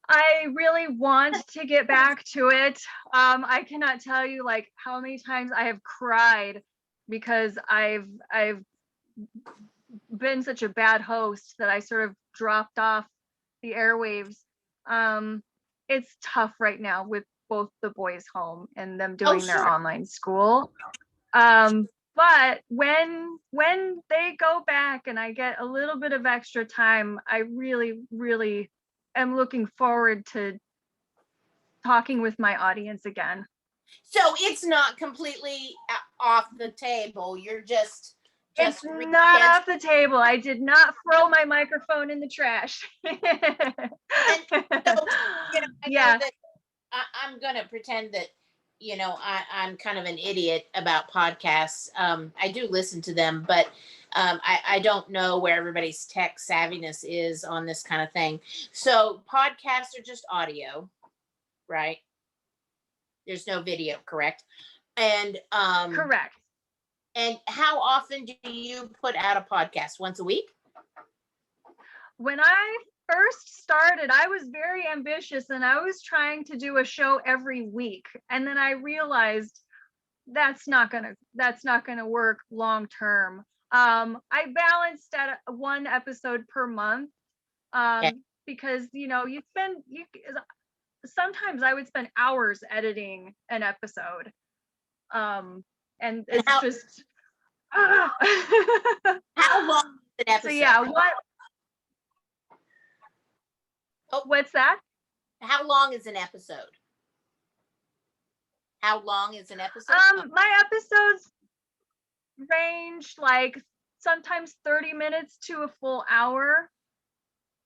I really want to get back to it. I cannot tell you like how many times I have cried because I've been such a bad host that I sort of dropped off the airwaves. It's tough right now with both the boys home and them doing their sure. online school. But when they go back and I get a little bit of extra time, I really, really am looking forward to talking with my audience again. So it's not completely off the table. You're just It's not off the table. I did not throw my microphone in the trash. Yeah. I'm going to pretend that, I'm kind of an idiot about podcasts. I do listen to them, but I don't know where everybody's tech savviness is on this kind of thing. So podcasts are just audio, right? There's no video, correct? And Correct. And how often do you put out a podcast? Once a week? When I first started, I was very ambitious and I was trying to do a show every week. And then I realized that's not gonna work long term. I balanced at one episode per month. Because sometimes I would spend hours editing an episode. And it's just how long is an episode? So yeah, what's that? How long is an episode? How long is an episode? My episodes range like sometimes 30 minutes to a full hour.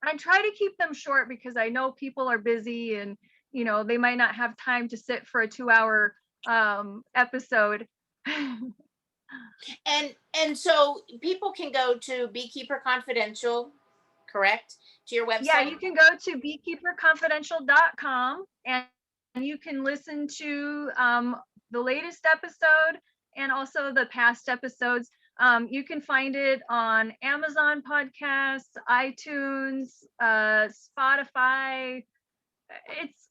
I try to keep them short because I know people are busy and they might not have time to sit for a 2-hour episode. And so people can go to Beekeeper Confidential, correct? To your website? Yeah, you can go to beekeeperconfidential.com and you can listen to the latest episode and also the past episodes. You can find it on Amazon Podcasts, iTunes, Spotify. It's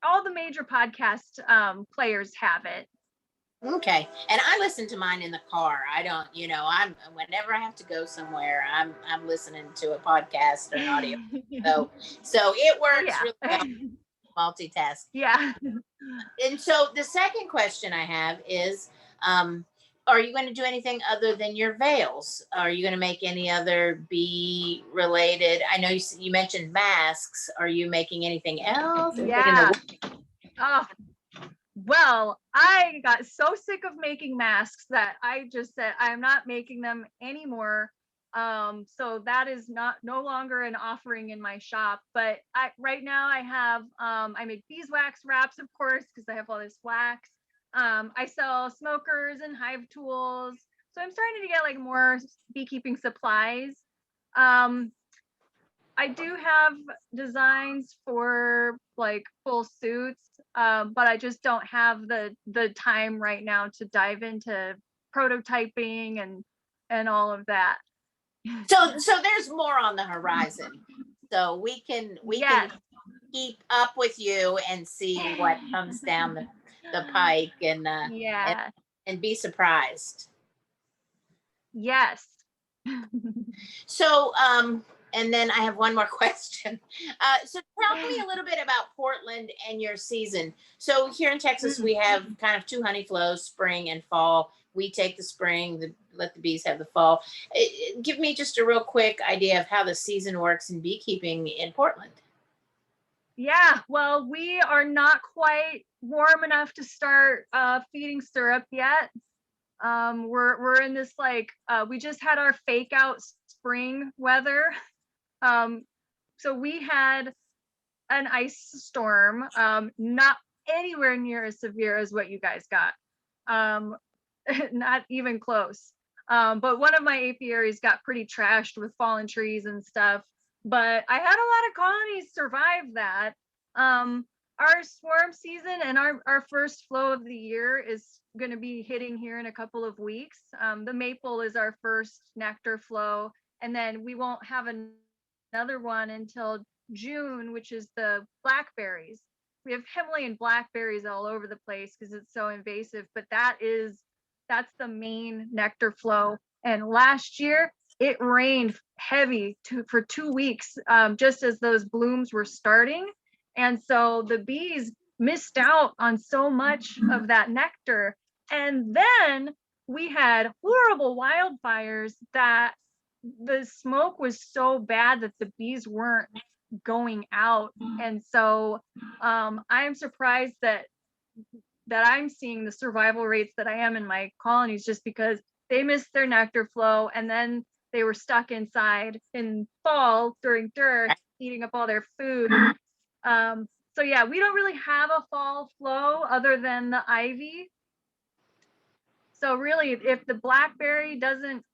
all the major podcast players have it. Okay. And I listen to mine in the car. I don't, I'm whenever I have to go somewhere, I'm listening to a podcast or an audio. So it works really well. Multitask. Yeah. And so the second question I have is, are you going to do anything other than your veils? Are you going to make any other bee related? I know you mentioned masks. Are you making anything else? Yeah. Oh, well, I got so sick of making masks that I just said I'm not making them anymore. So that is no longer an offering in my shop. But right now I have I make beeswax wraps, of course, because I have all this wax. I sell smokers and hive tools. So I'm starting to get like more beekeeping supplies. I do have designs for like full suits, but I just don't have the time right now to dive into prototyping and all of that. So there's more on the horizon. So we can keep up with you and see what comes down the pike and and be surprised. Yes. So and then I have one more question. So tell me a little bit about Portland and your season. So here in Texas, we have kind of two honey flows, spring and fall. We take the spring, let the bees have the fall. Give me just a real quick idea of how the season works in beekeeping in Portland. Yeah, well, we are not quite warm enough to start feeding syrup yet. We're in this we just had our fake out spring weather. So we had an ice storm, not anywhere near as severe as what you guys got. Not even close. But one of my apiaries got pretty trashed with fallen trees and stuff. But I had a lot of colonies survive that. Our swarm season and our first flow of the year is going to be hitting here in a couple of weeks. The maple is our first nectar flow, and then we won't have another one until June, which is the blackberries. We have Himalayan blackberries all over the place because it's so invasive, but that's the main nectar flow. And last year it rained heavy for 2 weeks, just as those blooms were starting. And so the bees missed out on so much of that nectar. And then we had horrible wildfires that the smoke was so bad that the bees weren't going out. And so I'm surprised that I'm seeing the survival rates that I am in my colonies, just because they missed their nectar flow and then they were stuck inside in fall during dearth, eating up all their food. So yeah, we don't really have a fall flow other than the ivy. So really, if the blackberry doesn't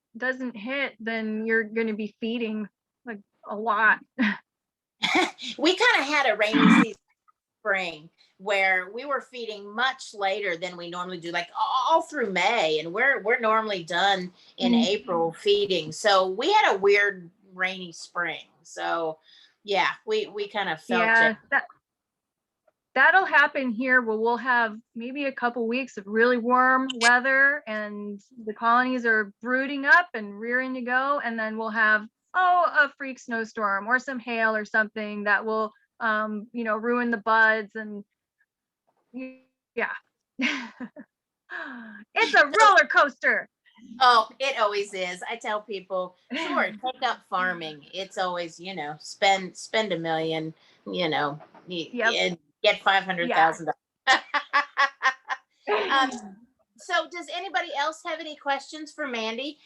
hit, then you're going to be feeding like a lot. We kind of had a rainy season spring where we were feeding much later than we normally do, like all through May, and we're normally done in April feeding. So we had a weird rainy spring. So yeah, we kind of felt it. That'll happen here where we'll have maybe a couple weeks of really warm weather and the colonies are brooding up and rearing to go, and then we'll have a freak snowstorm or some hail or something that will ruin the buds. And yeah. It's a roller coaster. Oh, it always is. I tell people, sure, take up farming. It's always, spend $1 million, and get $500,000. So does anybody else have any questions for Mandy?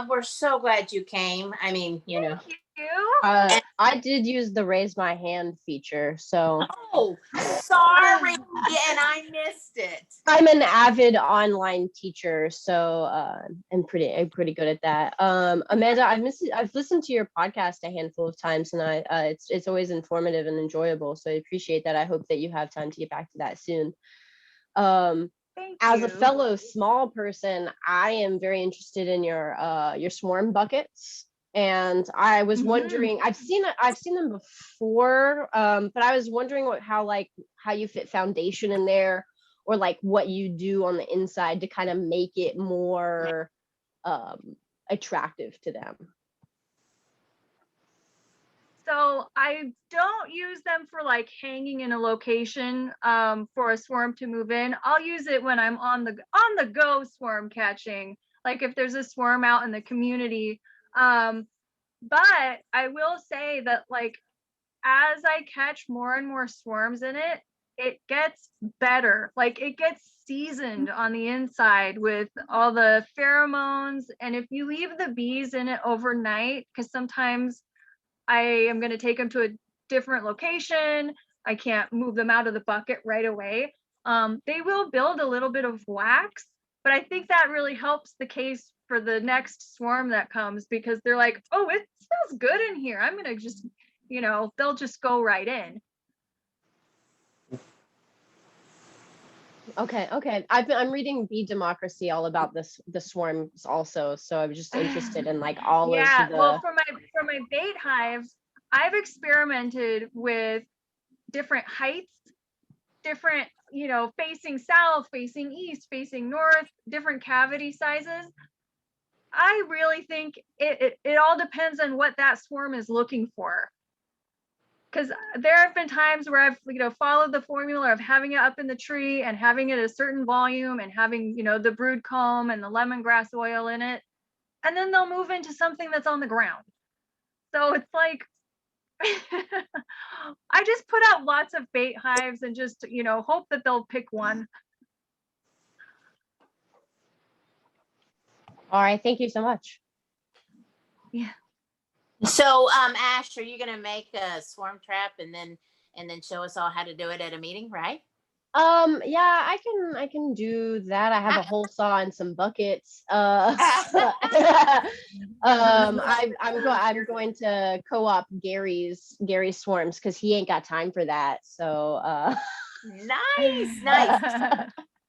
We're so glad you came. I mean, Thank you. I did use the raise my hand feature, so. Oh, sorry, and I missed it. I'm an avid online teacher, so I'm pretty good at that. Amanda, I've listened to your podcast a handful of times, and it's always informative and enjoyable. So I appreciate that. I hope that you have time to get back to that soon. As a fellow small person, I am very interested in your swarm buckets. And I was wondering, I've seen them before, but I was wondering how you fit foundation in there, or like what you do on the inside to kind of make it more attractive to them. So I don't use them for like hanging in a location for a swarm to move in. I'll use it when I'm on the go swarm catching, like if there's a swarm out in the community. But I will say that, like, as I catch more and more swarms in it, it gets better. Like, it gets seasoned on the inside with all the pheromones. And if you leave the bees in it overnight, because sometimes I am going to take them to a different location, I can't move them out of the bucket right away. They will build a little bit of wax, but I think that really helps the case for the next swarm that comes, because they're like, oh, it smells good in here. I'm going to just, they'll just go right in. Okay. I'm reading Bee Democracy all about the swarms also, so I was just interested in like all of the. Well, for my bait hives, I've experimented with different heights, different, facing south, facing east, facing north, different cavity sizes. I really think it all depends on what that swarm is looking for. Because there have been times where I've, followed the formula of having it up in the tree and having it a certain volume and having, the brood comb and the lemongrass oil in it. And then they'll move into something that's on the ground. So it's like, I just put out lots of bait hives and just, hope that they'll pick one. All right, thank you so much. Yeah. So, Ash, are you going to make a swarm trap and then and then show us all how to do it at a meeting, right? Yeah, I can do that. I have a hole saw and some buckets. I'm going to co-op Gary's Swarms because he ain't got time for that. So Nice, nice.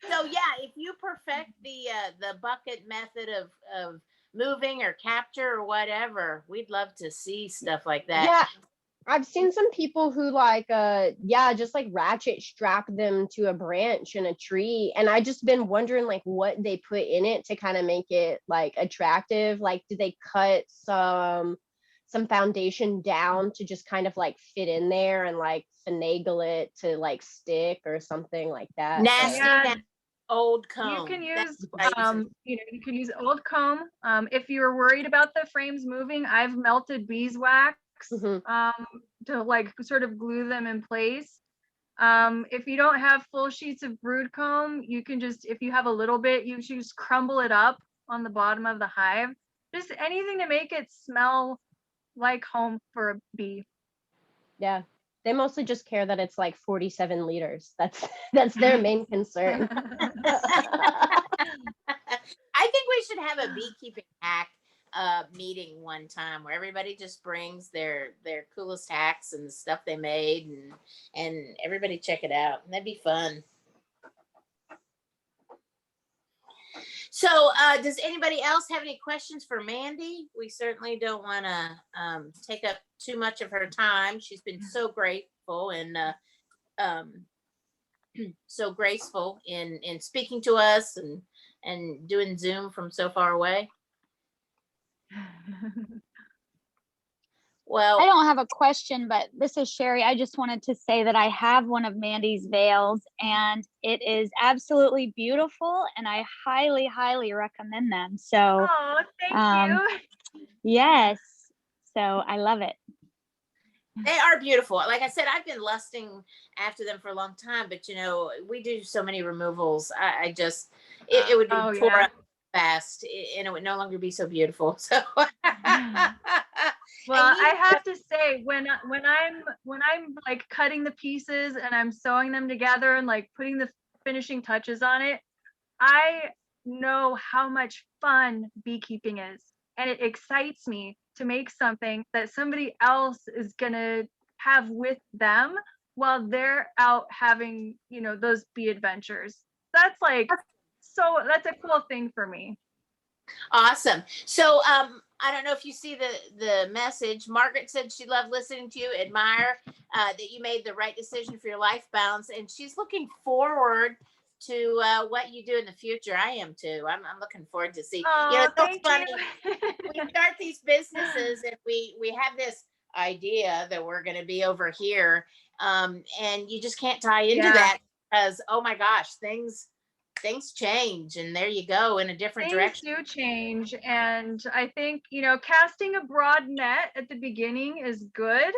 So yeah, if you perfect the bucket method of moving or capture or whatever, we'd love to see stuff like that. yeah, I've seen some people who like just like ratchet strap them to a branch in a tree, and I just been wondering like what they put in it to kind of make it like attractive. Like, do they cut some foundation down to just kind of like fit in there and like finagle it to like stick or something like that? Nasty, Yeah. nasty old comb. You can That's use, crazy. you can use old comb. If you're worried about the frames moving, I've melted beeswax Mhm. to like sort of glue them in place. If you don't have full sheets of brood comb, you can just, if you have a little bit, you just crumble it up on the bottom of the hive. Just anything to make it smell like home for a bee. Yeah. They mostly just care that it's like 47 liters. That's their main concern. I think we should have a beekeeping hack meeting one time where everybody just brings their coolest hacks and the stuff they made, and everybody check it out. That'd be fun. So does anybody else have any questions for Mandy? We certainly don't want to take up too much of her time. She's been so grateful and so graceful in speaking to us and doing Zoom from so far away. Well, I don't have a question, but this is Sherry. I just wanted to say that I have one of Mandy's veils and it is absolutely beautiful and I highly, highly recommend them. So, Oh, thank you. yes. So I love it. they are beautiful. Like I said, I've been lusting after them for a long time, but you know, we do so many removals. I just, it would be Oh, tore yeah. up fast and it would no longer be so beautiful. So, Well, And you- I have to say, when I'm like cutting the pieces and I'm sewing them together and like putting the finishing touches on it, I know how much fun beekeeping is, and it excites me to make something that somebody else is gonna have with them while they're out having, you know, those bee adventures. That's like, so that's a cool thing for me. Awesome. So I don't know if you see the message. Margaret said she loved listening to you, admire that you made the right decision for your life balance, and she's looking forward to what you do in the future. I am too. I'm looking forward to see. You know, Oh, it's so thank funny. you. We start these businesses and we have this idea that we're going to be over here, and you just can't tie into Yeah. that because oh my gosh, things change, and there you go in a different Things direction. do change, and I think, you know, casting a broad net at the beginning is good,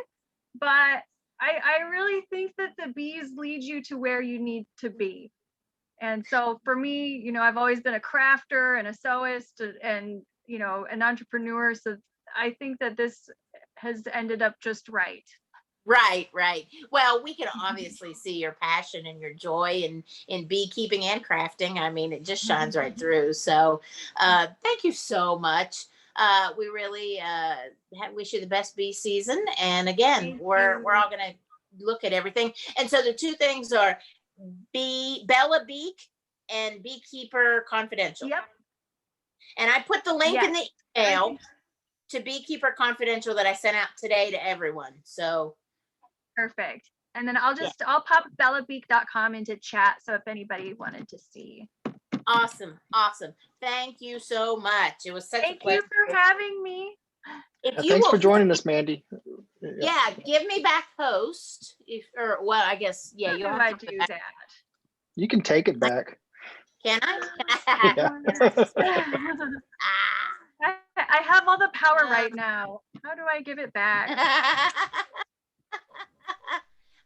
but I really think that the bees lead you to where you need to be. And so for me, you know, I've always been a crafter and a sewist and, you know, an entrepreneur, so I think that this has ended up just right. Right, right. Well, we can obviously see your passion and your joy in beekeeping and crafting. I mean, it just shines right through. So, thank you so much. We really wish you the best bee season. And again, Thank we're you. all going to look at everything. And so the two things are Bella Beak and Beekeeper Confidential. Yep. And I put the link in the Yes. email to Beekeeper Confidential that I sent out today to everyone. So. Perfect. And then I'll pop bellabeak.com into chat. So if anybody wanted to see. Awesome. Awesome. Thank you so much. It was such Thank a pleasure. you for having me. If you Thanks will, for joining us, Mandy. yeah, give me back host. Or well, I guess, yeah, How you'll do have I to do back. that? You can take it back. Can I? Yeah. I have all the power right now. How do I give it back?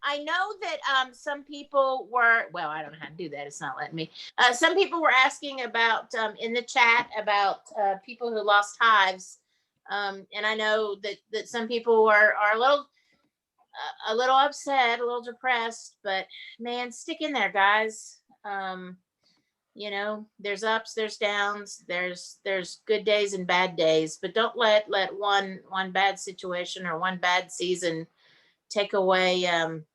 I know that some people were, well, I don't know how to do that. It's not letting me. Some people were asking about in the chat about people who lost hives. And I know that some people are a little a little upset, a little depressed, but man, stick in there, guys. There's ups, there's downs, there's good days and bad days, but don't let one bad situation or one bad season take away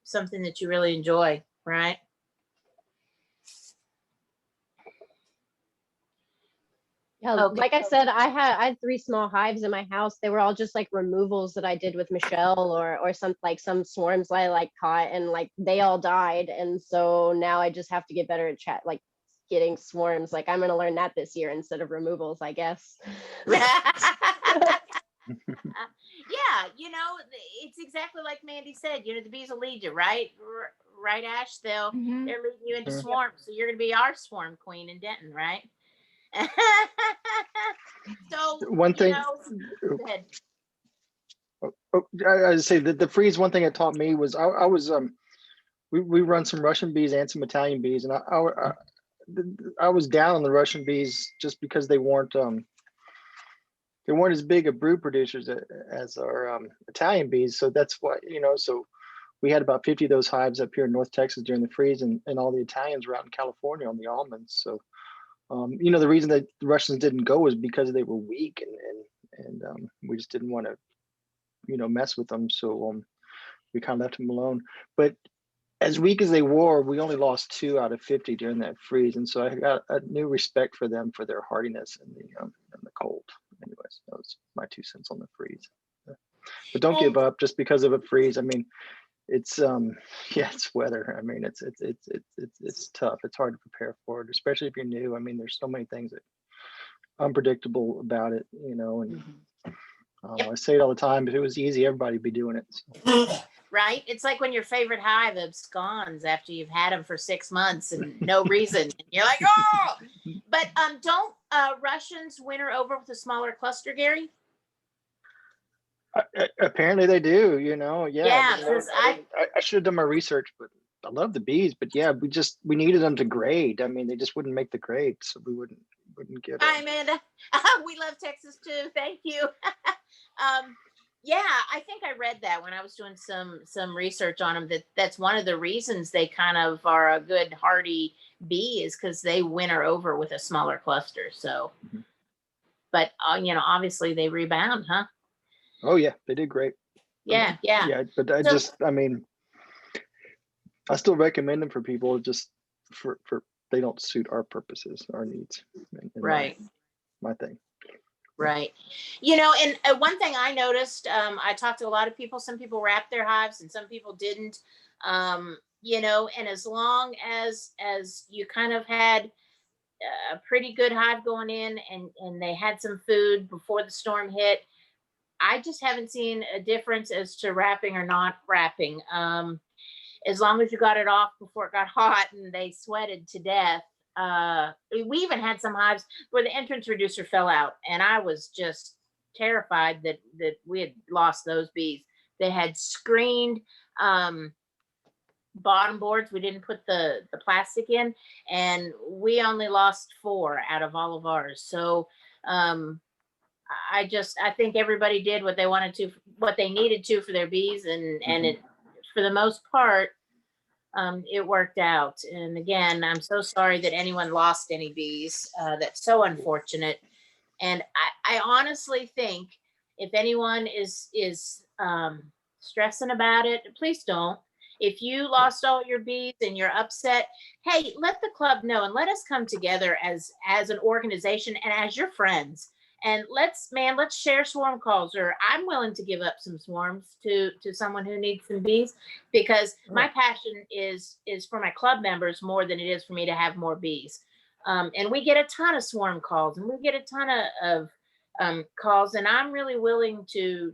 something that you really enjoy, right? Yeah, Okay. like I said, I had 3 small hives in my house. They were all just like removals that I did with Michelle or some swarms I like caught, and like they all died. And so now I just have to get better at like getting swarms. Like I'm gonna learn that this year instead of removals, I guess. Yeah, it's exactly like Mandy said. The bees will lead you, right? Right, Ash? They're leading you into Mhm. swarms, so you're gonna be our swarm queen in Denton, right? So One thing, go ahead. I say that the freeze, one thing it taught me was I was we run some Russian bees and some Italian bees, and I was down on the Russian bees just because they weren't as big of brood producers as our Italian bees. So that's why, so we had about 50 of those hives up here in North Texas during the freeze, and all the Italians were out in California on the almonds. So the reason that the Russians didn't go was because they were weak, and we just didn't want to mess with them. So we kind of left them alone. But as weak as they were, we only lost 2 out of 50 during that freeze, and so I got a new respect for them for their hardiness in the cold. Anyways, that was my 2 cents on the freeze. But don't give up just because of a freeze. I mean, it's it's weather. I mean, it's tough. It's hard to prepare for it, especially if you're new. I mean, there's so many things that unpredictable about it, and I say it all the time. If it was easy, everybody'd be doing it. So. Right? It's like when your favorite hive absconds after you've had them for 6 months and no reason. And you're like, oh! But don't Russians winter over with a smaller cluster, Gary? Apparently they do. Yeah. Yeah, I should have done my research, but I love the bees. But yeah, we needed them to grade. I mean, they just wouldn't make the grade, so we wouldn't get. Hi, Amanda. We love Texas too. Thank you. Yeah, I think I read that when I was doing some research on them. That's one of the reasons they kind of are a good hardy bee is because they winter over with a smaller cluster. So, but obviously they rebound, huh? Oh yeah, they did great. Yeah. Yeah, but I mean, I still recommend them for people just for they don't suit our purposes, our needs. Right. My thing. Right. And one thing I noticed, I talked to a lot of people, some people wrapped their hives and some people didn't, and as long as you kind of had a pretty good hive going in and they had some food before the storm hit, I just haven't seen a difference as to wrapping or not wrapping. As long as you got it off before it got hot and they sweated to death. We even had some hives where the entrance reducer fell out, and I was just terrified that we had lost those bees. They had screened bottom boards. We didn't put the plastic in, and we only lost 4 out of all of ours. So I think everybody did what they wanted to, what they needed to for their bees, and it, for the most part, it worked out. And again, I'm so sorry that anyone lost any bees. That's so unfortunate. And I honestly think if anyone is stressing about it, please don't. If you lost all your bees and you're upset, hey, let the club know and let us come together as an organization and as your friends. And let's share swarm calls, or I'm willing to give up some swarms to someone who needs some bees, because my passion is for my club members more than it is for me to have more bees. And we get a ton of swarm calls and we get a ton of calls, and I'm really willing to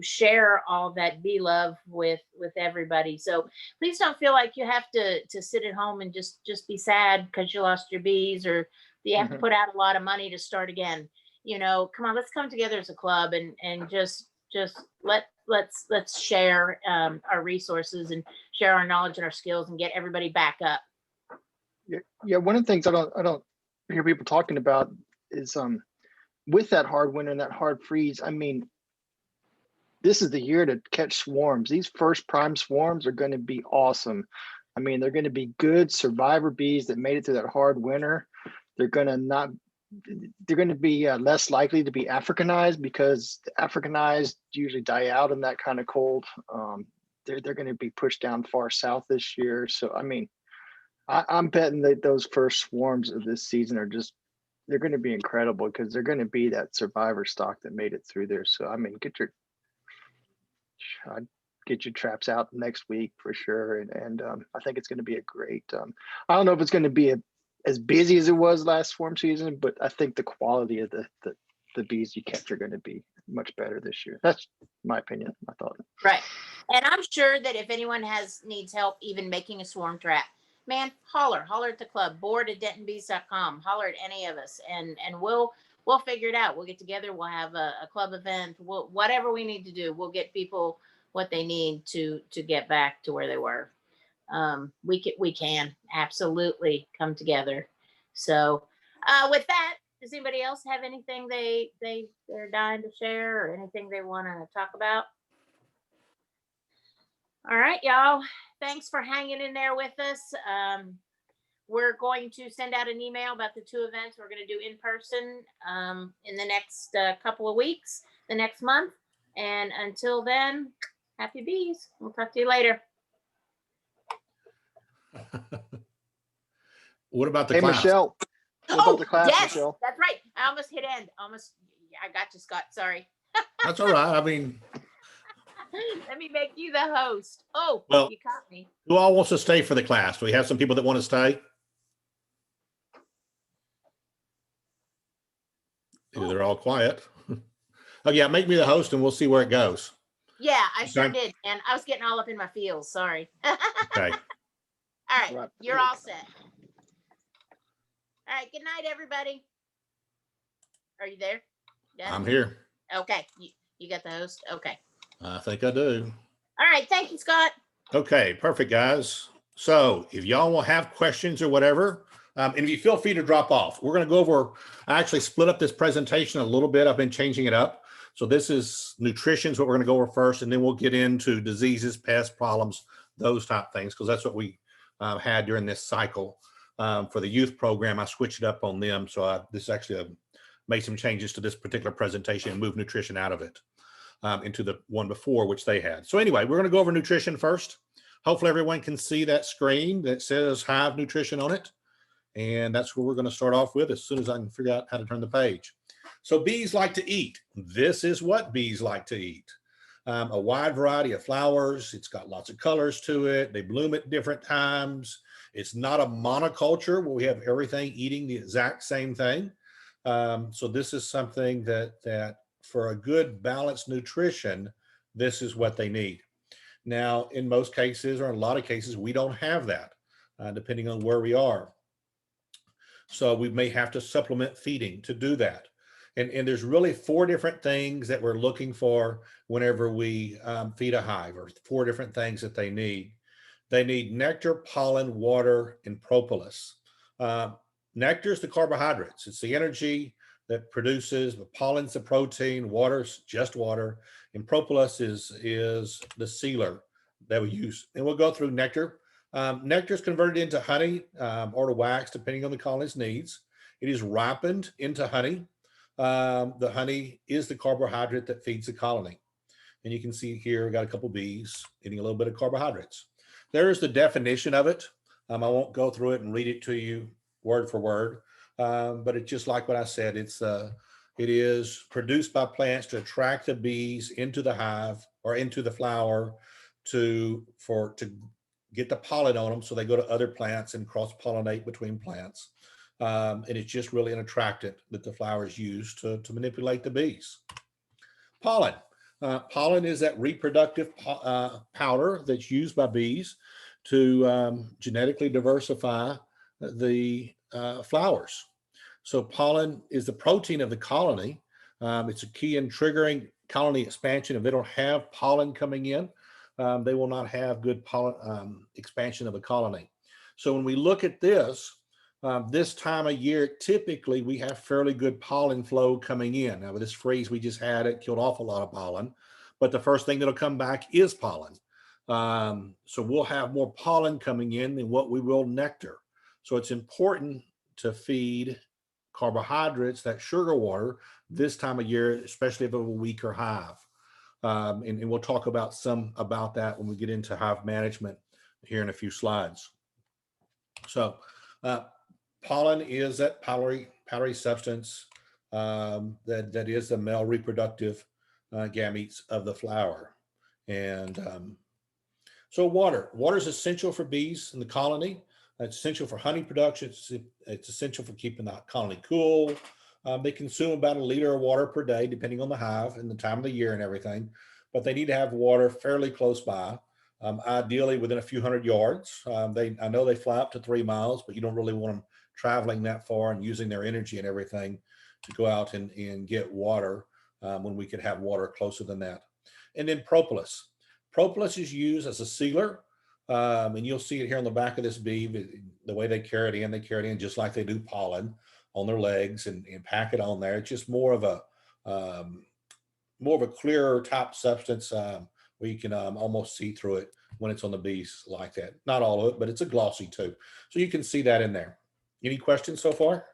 share all that bee love with everybody. So please don't feel like you have to sit at home and just be sad because you lost your bees, or you have to put out a lot of money to start again. Come on, let's come together as a club and just let's share our resources and share our knowledge and our skills and get everybody back up. Yeah. One of the things I don't hear people talking about is with that hard winter and that hard freeze. I mean, this is the year to catch swarms. These first prime swarms are going to be awesome. I mean, they're going to be good survivor bees that made it through that hard winter. They're going to be less likely to be Africanized, because the Africanized usually die out in that kind of cold. They're going to be pushed down far south this year. So, I mean, I'm betting that those first swarms of this season they're going to be incredible, because they're going to be that survivor stock that made it through there. So, I mean, I'd get your traps out next week for sure. And I think it's going to be a great, I don't know if it's going to be as busy as it was last swarm season, but I think the quality of the bees you catch are going to be much better this year. That's my opinion, my thought. Right. And I'm sure that if anyone needs help even making a swarm trap, man, holler at the club, board@dentonbees.com, holler at any of us, and we'll figure it out. We'll get together. We'll have a club event. Whatever we need to do, we'll get people what they need to get back to where they were. We can absolutely come together. So with that, does anybody else have anything they're dying to share, or anything they want to talk about? All right, y'all. Thanks for hanging in there with us. We're going to send out an email about the 2 events we're going to do in person in the next couple of weeks, the next month. And until then, happy bees. We'll talk to you later. What about the Hey, class? Michelle. What about the class, yes, Michelle? that's right. I almost hit end. I got you, Scott. Sorry. That's all right. I mean, Let me make you the host. Oh, well, you caught me. who all wants to stay for the class? Do we have some people that want to stay? They're all quiet. Oh yeah, make me the host and we'll see where it goes. Yeah, I sure Okay. did. And I was getting all up in my feels. Sorry. Okay. All right. Right. You're all set. All right. Good night, everybody. Are you there? Yeah. I'm here. Okay. You got the host? Okay. I think I do. All right. Thank you, Scott. Okay, perfect, guys. So if y'all will have questions or whatever, and if you feel free to drop off, we're going to go over, I actually split up this presentation a little bit. I've been changing it up. So this is nutrition is what we're going to go over first, and then we'll get into diseases, pests, problems, those type things, because that's what we had during this cycle. For the youth program, I switched it up on them. So this actually made some changes to this particular presentation and moved nutrition out of it into the one before, which they had. So anyway, we're going to go over nutrition first. Hopefully everyone can see that screen that says Hive Nutrition on it. And that's where we're going to start off with as soon as I can figure out how to turn the page. So bees like to eat. This is what bees like to eat. A wide variety of flowers. It's got lots of colors to it. They bloom at different times. It's not a monoculture where we have everything eating the exact same thing. So this is something that for a good balanced nutrition, this is what they need. Now, in most cases, or in a lot of cases, we don't have that, depending on where we are. So we may have to supplement feeding to do that. And there's really 4 different things that we're looking for whenever we feed a hive, or 4 different things that they need. They need nectar, pollen, water, and propolis. Nectar is the carbohydrates. It's the energy that produces. The pollen's the protein, water's just water, and propolis is the sealer that we use. And we'll go through nectar. Nectar is converted into honey or to wax, depending on the colony's needs. It is ripened into honey. The honey is the carbohydrate that feeds the colony. And you can see here, I got a couple bees eating a little bit of carbohydrates. There's the definition of it. I won't go through it and read it to you word for word, but it's just like what I said. It is produced by plants to attract the bees into the hive or into the flower to get the pollen on them, so they go to other plants and cross-pollinate between plants. And it's just really an attractant that the flowers use to manipulate the bees. Pollen. Pollen is that reproductive powder that's used by bees to genetically diversify the flowers. So pollen is the protein of the colony. It's a key in triggering colony expansion. If they don't have pollen coming in, they will not have good pollen expansion of the colony. So when we look at this time of year, typically we have fairly good pollen flow coming in. Now with this freeze we just had, it killed off a lot of pollen, but the first thing that'll come back is pollen. So we'll have more pollen coming in than what we will nectar. So it's important to feed carbohydrates, that sugar water, this time of year, especially if it's a weaker hive. And we'll talk about that when we get into hive management here in a few slides. So pollen is that powdery substance that is the male reproductive gametes of the flower. And so water is essential for bees in the colony. It's essential for honey production. It's essential for keeping the colony cool. They consume about 1 liter of water per day, depending on the hive and the time of the year and everything. But they need to have water fairly close by, ideally within a few hundred yards. I know they fly up to 3 miles, but you don't really want them traveling that far and using their energy and everything to go out and get water when we could have water closer than that. And then propolis. Propolis is used as a sealer. And you'll see it here on the back of this bee, the way they carry it in just like they do pollen on their legs and pack it on there. It's just more of a clearer top substance where you can almost see through it when it's on the bees like that. Not all of it, but it's a glossy too. So you can see that in there. Any questions so far?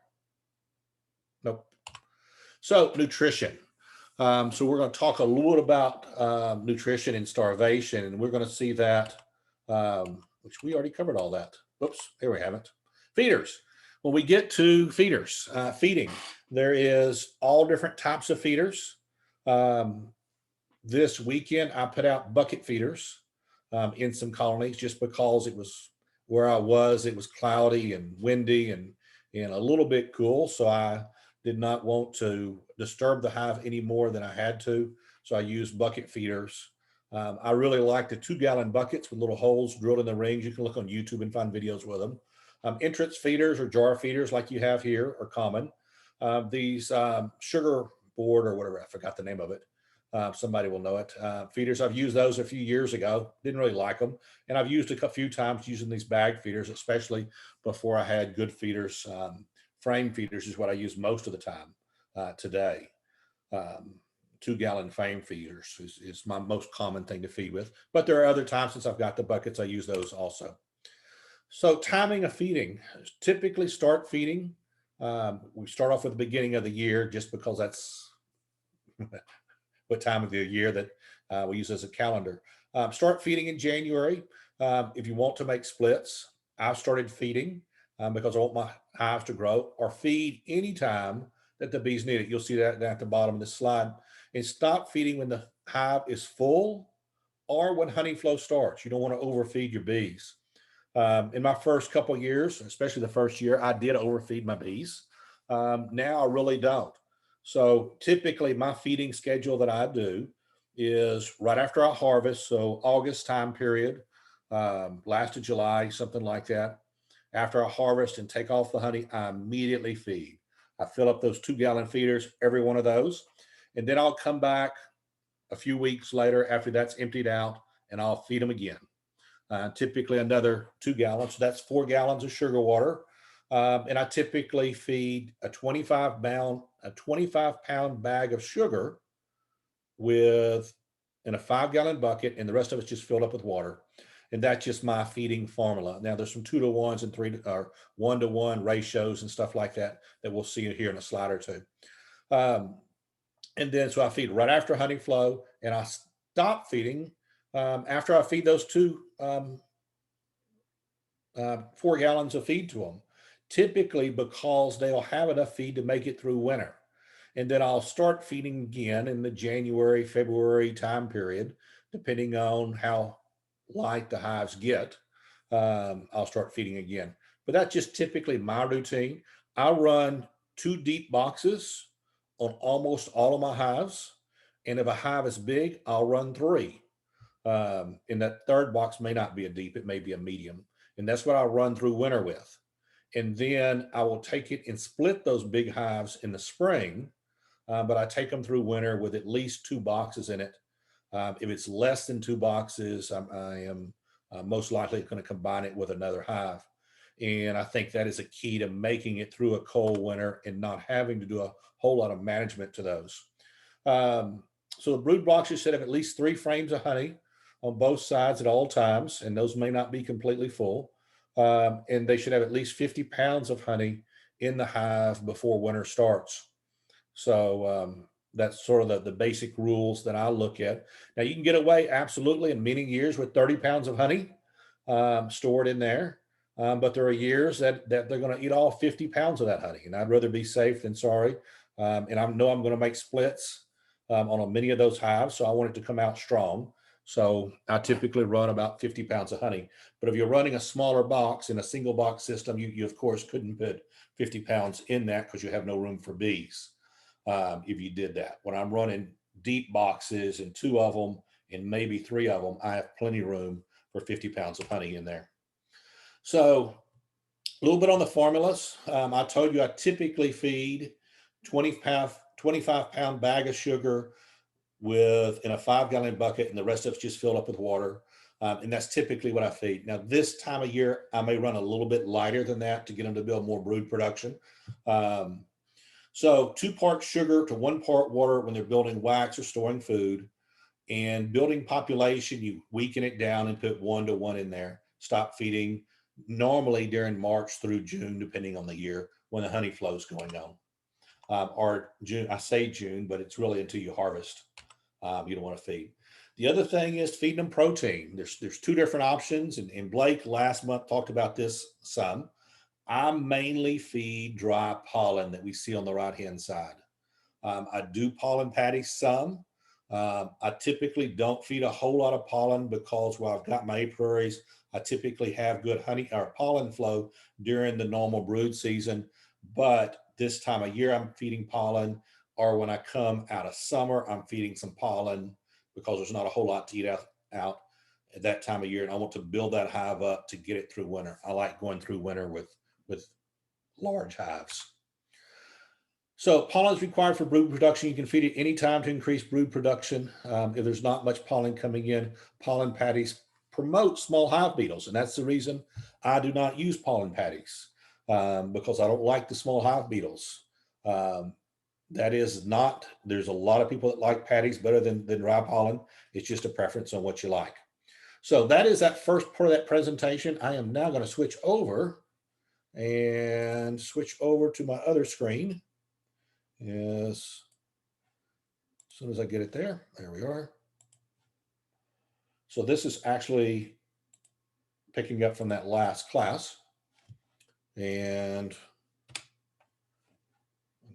Nope. So nutrition. So we're going to talk a little about nutrition and starvation, and we're going to see that, which we already covered all that. Whoops, here we have it. Feeders. When we get to feeders, feeding, there is all different types of feeders. This weekend, I put out bucket feeders in some colonies just because it was where I was. It was cloudy and windy and a little bit cool. So I did not want to disturb the hive any more than I had to. So I used bucket feeders. I really like the 2-gallon buckets with little holes drilled in the rings. You can look on YouTube and find videos with them. Entrance feeders or jar feeders like you have here are common. These sugar board or whatever, I forgot the name of it. Somebody will know it. Feeders, I've used those a few years ago. Didn't really like them. And I've used a few times using these bag feeders, especially before I had good feeders. Frame feeders is what I use most of the time today. 2-gallon frame feeders is my most common thing to feed with. But there are other times since I've got the buckets, I use those also. So timing of feeding, typically start feeding. We start off with the beginning of the year just because that's what time of the year that we use as a calendar. Start feeding in January. If you want to make splits, I've started feeding because I want my hives to grow, or feed anytime that the bees need it. You'll see that at the bottom of the slide. And stop feeding when the hive is full or when honey flow starts. You don't want to overfeed your bees. In my first couple of years, especially the first year, I did overfeed my bees. Now I really don't. So typically my feeding schedule that I do is right after I harvest. So August time period, last of July, something like that. After I harvest and take off the honey, I immediately feed. I fill up those 2-gallon feeders, every one of those. And then I'll come back a few weeks later after that's emptied out and I'll feed them again. Typically another 2 gallons. So that's 4 gallons of sugar water. And I typically feed a 25-pound bag of sugar in a 5-gallon bucket, and the rest of it's just filled up with water. And that's just my feeding formula. Now there's some 2-to-1s and 1-to-1 ratios and stuff like that we'll see here in a slide or two. And then so I feed right after honey flow, and I stop feeding after I feed those 4 gallons of feed to them, typically because they'll have enough feed to make it through winter. And then I'll start feeding again in the January, February time period, depending on how light the hives get. I'll start feeding again. But that's just typically my routine. I run 2 deep boxes on almost all of my hives. And if a hive is big, I'll run 3. And that third box may not be a deep, it may be a medium. And that's what I'll run through winter with. And then I will take it and split those big hives in the spring, but I take them through winter with at least 2 boxes in it. If it's less than 2 boxes, I am most likely going to combine it with another hive. And I think that is a key to making it through a cold winter and not having to do a whole lot of management to those. So the brood boxes should have at least 3 frames of honey on both sides at all times, and those may not be completely full. And they should have at least 50 pounds of honey in the hive before winter starts. So that's sort of the basic rules that I look at. Now you can get away absolutely in many years with 30 pounds of honey stored in there. But there are years that they're going to eat all 50 pounds of that honey. And I'd rather be safe than sorry. And I know I'm going to make splits on many of those hives. So I want it to come out strong. So I typically run about 50 pounds of honey. But if you're running a smaller box in a single box system, you of course couldn't put 50 pounds in that because you have no room for bees. If you did that. When I'm running deep boxes and 2 of them and maybe 3 of them, I have plenty of room for 50 pounds of honey in there. So a little bit on the formulas. I told you I typically feed 25-pound bag of sugar in a 5-gallon bucket, and the rest of it's just filled up with water. And that's typically what I feed. Now, this time of year, I may run a little bit lighter than that to get them to build more brood production. So 2 parts sugar to 1 part water when they're building wax or storing food. And building population, you weaken it down and put 1 to 1 in there. Stop feeding normally during March through June, depending on the year, when the honey flow is going on. Or June, I say June, but it's really until you harvest. You don't want to feed. The other thing is feeding them protein. There's 2 different options. And Blake last month talked about this some. I mainly feed dry pollen that we see on the right-hand side. I do pollen patties some. I typically don't feed a whole lot of pollen because while I've got my apiaries, I typically have good honey or pollen flow during the normal brood season. But this time of year, I'm feeding pollen, or when I come out of summer, I'm feeding some pollen because there's not a whole lot to eat out at that time of year. And I want to build that hive up to get it through winter. I like going through winter with large hives. So pollen is required for brood production. You can feed it anytime to increase brood production. If there's not much pollen coming in, pollen patties promote small hive beetles. And that's the reason I do not use pollen patties because I don't like the small hive beetles. That is not, there's a lot of people that like patties better than dry pollen. It's just a preference on what you like. So that is that first part of that presentation. I am now going to switch over to my other screen. Yes. As soon as I get it there we are. So this is actually picking up from that last class. And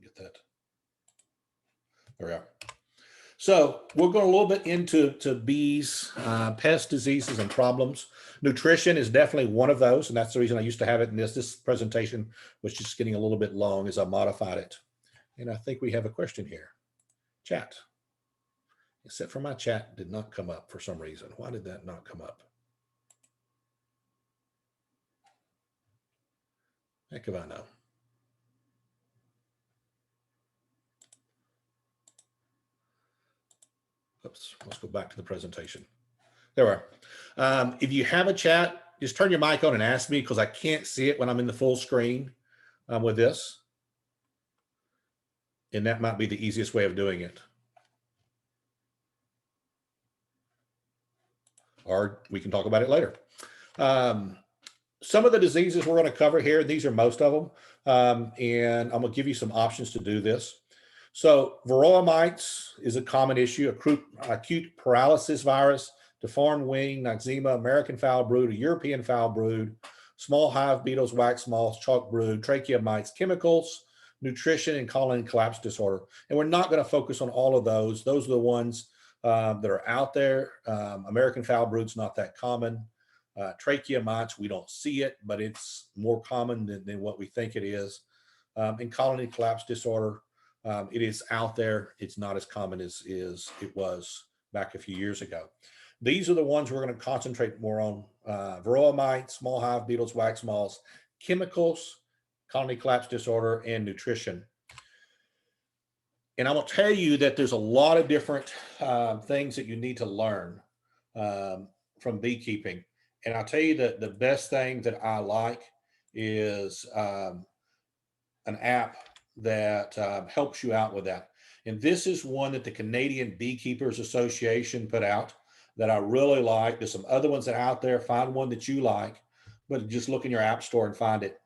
get that. There we are. So we're going a little bit into bees, pest diseases and problems. Nutrition is definitely one of those. And that's the reason I used to have it in this presentation was just getting a little bit long as I modified it. And I think we have a question here. Chat. Except for my chat did not come up for some reason. Why did that not come up? Heck if I know. Oops, let's go back to the presentation. There we are. If you have a chat, just turn your mic on and ask me because I can't see it when I'm in the full screen with this. And that might be the easiest way of doing it. Or we can talk about it later. Some of the diseases we're going to cover here, these are most of them. And I'm going to give you some options to do this. So varroa mites is a common issue, acute paralysis virus, deformed wing, noxema, American foul brood, a European foul brood, small hive beetles, wax moths, chalk brood, trachea mites, chemicals, nutrition, and colony collapse disorder. And we're not going to focus on all of those. Those are the ones that are out there. American foul brood's not that common. Trachea mites, we don't see it, but it's more common than what we think it is. And colony collapse disorder, it is out there. It's not as common as it was back a few years ago. These are the ones we're going to concentrate more on. Varroa mites, small hive beetles, wax moths, chemicals, colony collapse disorder, and nutrition. And I will tell you that there's a lot of different things that you need to learn from beekeeping. And I'll tell you that the best thing that I like is an app that helps you out with that. And this is one that the Canadian Beekeepers Association put out that I really like. There's some other ones that are out there. Find one that you like, but just look in your app store and find it.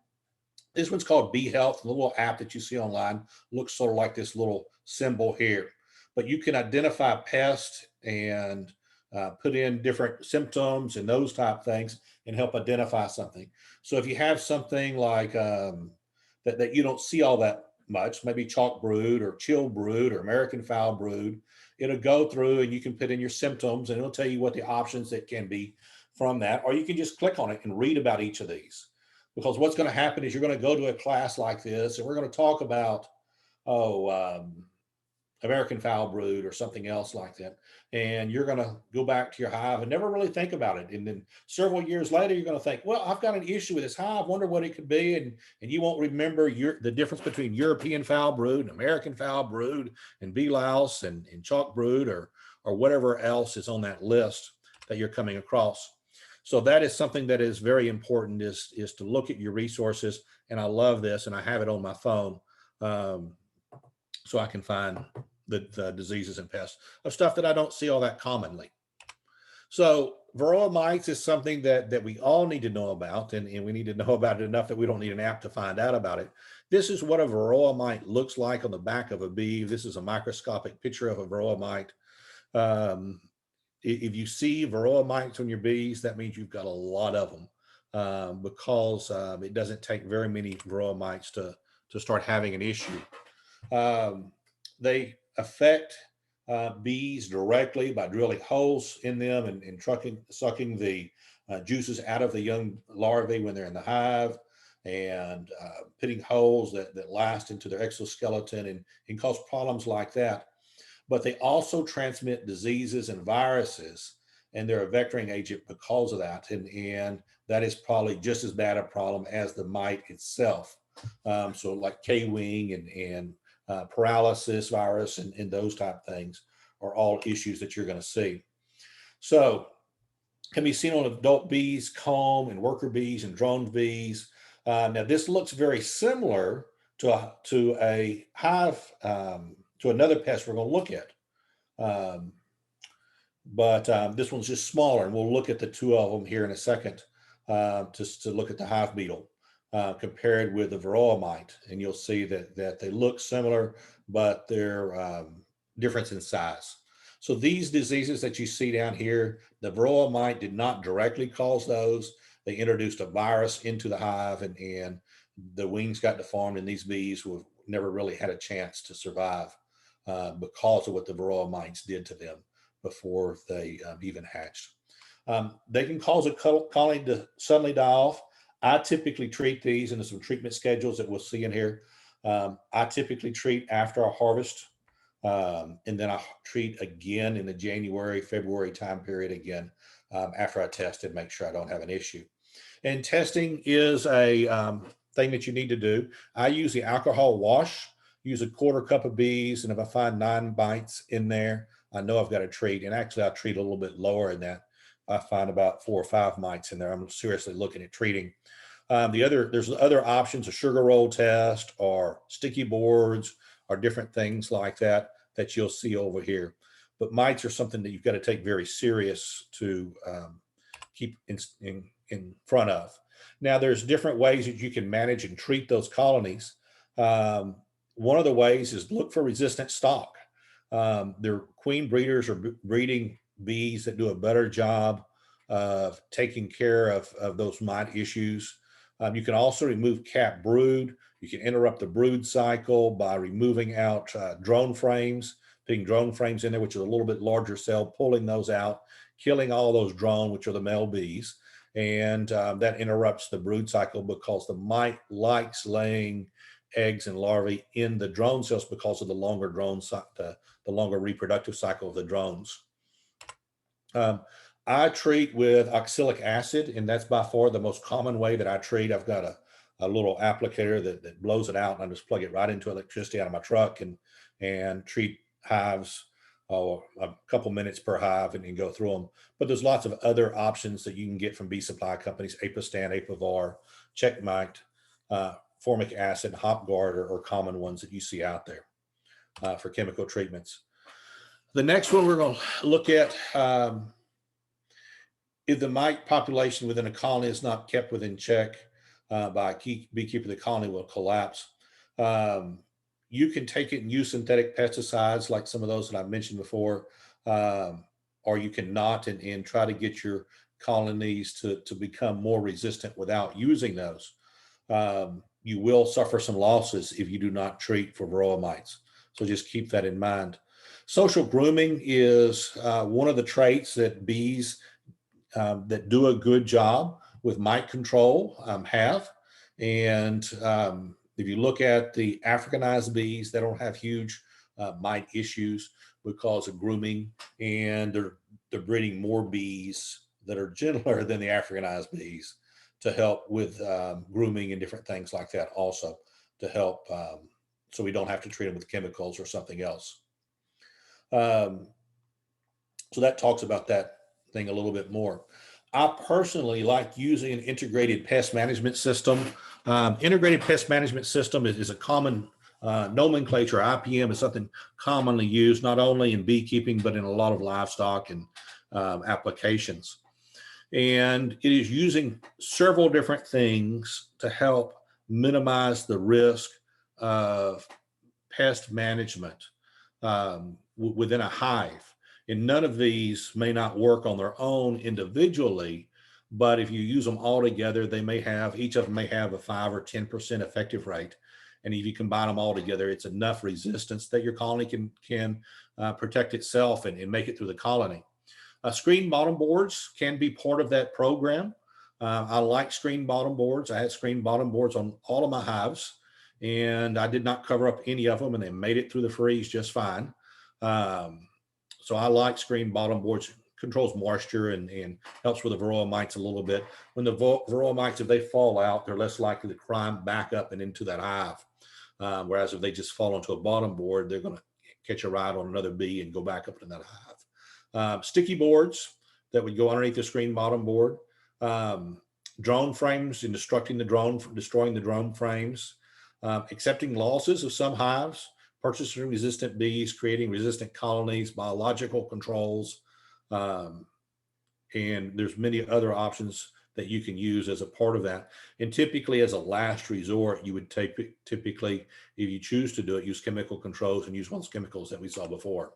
This one's called Bee Health. The little app that you see online looks sort of like this little symbol here. But you can identify pests and put in different symptoms and those type things and help identify something. So if you have something like that you don't see all that much, maybe chalk brood or chill brood or American foul brood, it'll go through and you can put in your symptoms and it'll tell you what the options that can be from that. Or you can just click on it and read about each of these. Because what's going to happen is you're going to go to a class like this and we're going to talk about, American foul brood or something else like that. And you're going to go back to your hive and never really think about it. And then several years later, you're going to think, well, I've got an issue with this hive. Wonder what it could be. And you won't remember the difference between European foul brood and American foul brood and bee louse and chalk brood or whatever else is on that list that you're coming across. So that is something that is very important is to look at your resources. And I love this and I have it on my phone so I can find the diseases and pests of stuff that I don't see all that commonly. So varroa mites is something that we all need to know about, and we need to know about it enough that we don't need an app to find out about it. This is what a varroa mite looks like on the back of a bee. This is a microscopic picture of a varroa mite. If you see varroa mites on your bees, that means you've got a lot of them because it doesn't take very many varroa mites to start having an issue. They affect bees directly by drilling holes in them and sucking the juices out of the young larvae when they're in the hive and putting holes that last into their exoskeleton and cause problems like that. But they also transmit diseases and viruses, and they're a vectoring agent because of that. And that is probably just as bad a problem as the mite itself. So like K-wing and paralysis virus and those type things are all issues that you're going to see. So can be seen on adult bees, comb and worker bees and drone bees. Now this looks very similar to a hive, to another pest we're going to look at. But this one's just smaller, and we'll look at the two of them here in a second, just to look at the hive beetle. Compared with the varroa mite, and you'll see that they look similar, but they're different in size. So these diseases that you see down here, the varroa mite did not directly cause those. They introduced a virus into the hive, and the wings got deformed, and these bees have never really had a chance to survive because of what the varroa mites did to them before they even hatched. They can cause a colony to suddenly die off. I typically treat these, and there's some treatment schedules that we'll see in here. I typically treat after I harvest, and then I treat again in the January, February time period again after I test and make sure I don't have an issue. And testing is a thing that you need to do. I use the alcohol wash, use a quarter cup of bees, and if I find 9 bites in there, I know I've got to treat. And actually, I'll treat a little bit lower than that. I find about 4 or 5 mites in there. I'm seriously looking at treating. There's other options, a sugar roll test or sticky boards or different things like that you'll see over here. But mites are something that you've got to take very serious to keep in front of. Now, there's different ways that you can manage and treat those colonies. One of the ways is look for resistant stock. Their queen breeders are breeding bees that do a better job of taking care of those mite issues. You can also remove cap brood. You can interrupt the brood cycle by removing out drone frames, putting drone frames in there, which is a little bit larger cell, pulling those out, killing all those drone, which are the male bees. And that interrupts the brood cycle because the mite likes laying eggs and larvae in the drone cells because of the longer the longer reproductive cycle of the drones. I treat with oxalic acid, and that's by far the most common way that I treat. I've got a little applicator that blows it out, and I just plug it right into electricity out of my truck and treat hives a couple minutes per hive and go through them. But there's lots of other options that you can get from bee supply companies, Apostan, Apovar, Checkmate, formic acid, Hopguard are common ones that you see out there. for chemical treatments. The next one we're going to look at, if the mite population within a colony is not kept within check by a beekeeper, the colony will collapse. You can take it and use synthetic pesticides like some of those that I mentioned before, or you cannot, and try to get your colonies to become more resistant without using those. You will suffer some losses if you do not treat for varroa mites. So just keep that in mind. Social grooming is one of the traits that bees that do a good job with mite control have. And if you look at the Africanized bees, they don't have huge mite issues because of grooming, and they're breeding more bees that are gentler than the Africanized bees to help with grooming and different things like that also to help so we don't have to treat them with chemicals or something else. So that talks about that thing a little bit more. I personally like using an integrated pest management system. Integrated pest management system is a common nomenclature. IPM is something commonly used, not only in beekeeping, but in a lot of livestock and applications. And it is using several different things to help minimize the risk of pest management within a hive. And none of these may not work on their own individually, but if you use them all together, each of them may have a 5 or 10% effective rate. And if you combine them all together, it's enough resistance that your colony can protect itself and make it through the colony. Screen bottom boards can be part of that program. I like screen bottom boards. I had screen bottom boards on all of my hives, and I did not cover up any of them, and they made it through the freeze just fine. So I like screen bottom boards. Controls moisture and helps with the varroa mites a little bit. When the varroa mites, if they fall out, they're less likely to climb back up and into that hive. Whereas if they just fall onto a bottom board, they're going to catch a ride on another bee and go back up to that hive. Sticky boards that would go underneath the screen bottom board. Drone frames and destroying the drone frames. Accepting losses of some hives. Purchasing resistant bees, creating resistant colonies, biological controls, and there's many other options that you can use as a part of that. And typically, as a last resort, you would typically, if you choose to do it, use chemical controls and use those chemicals that we saw before.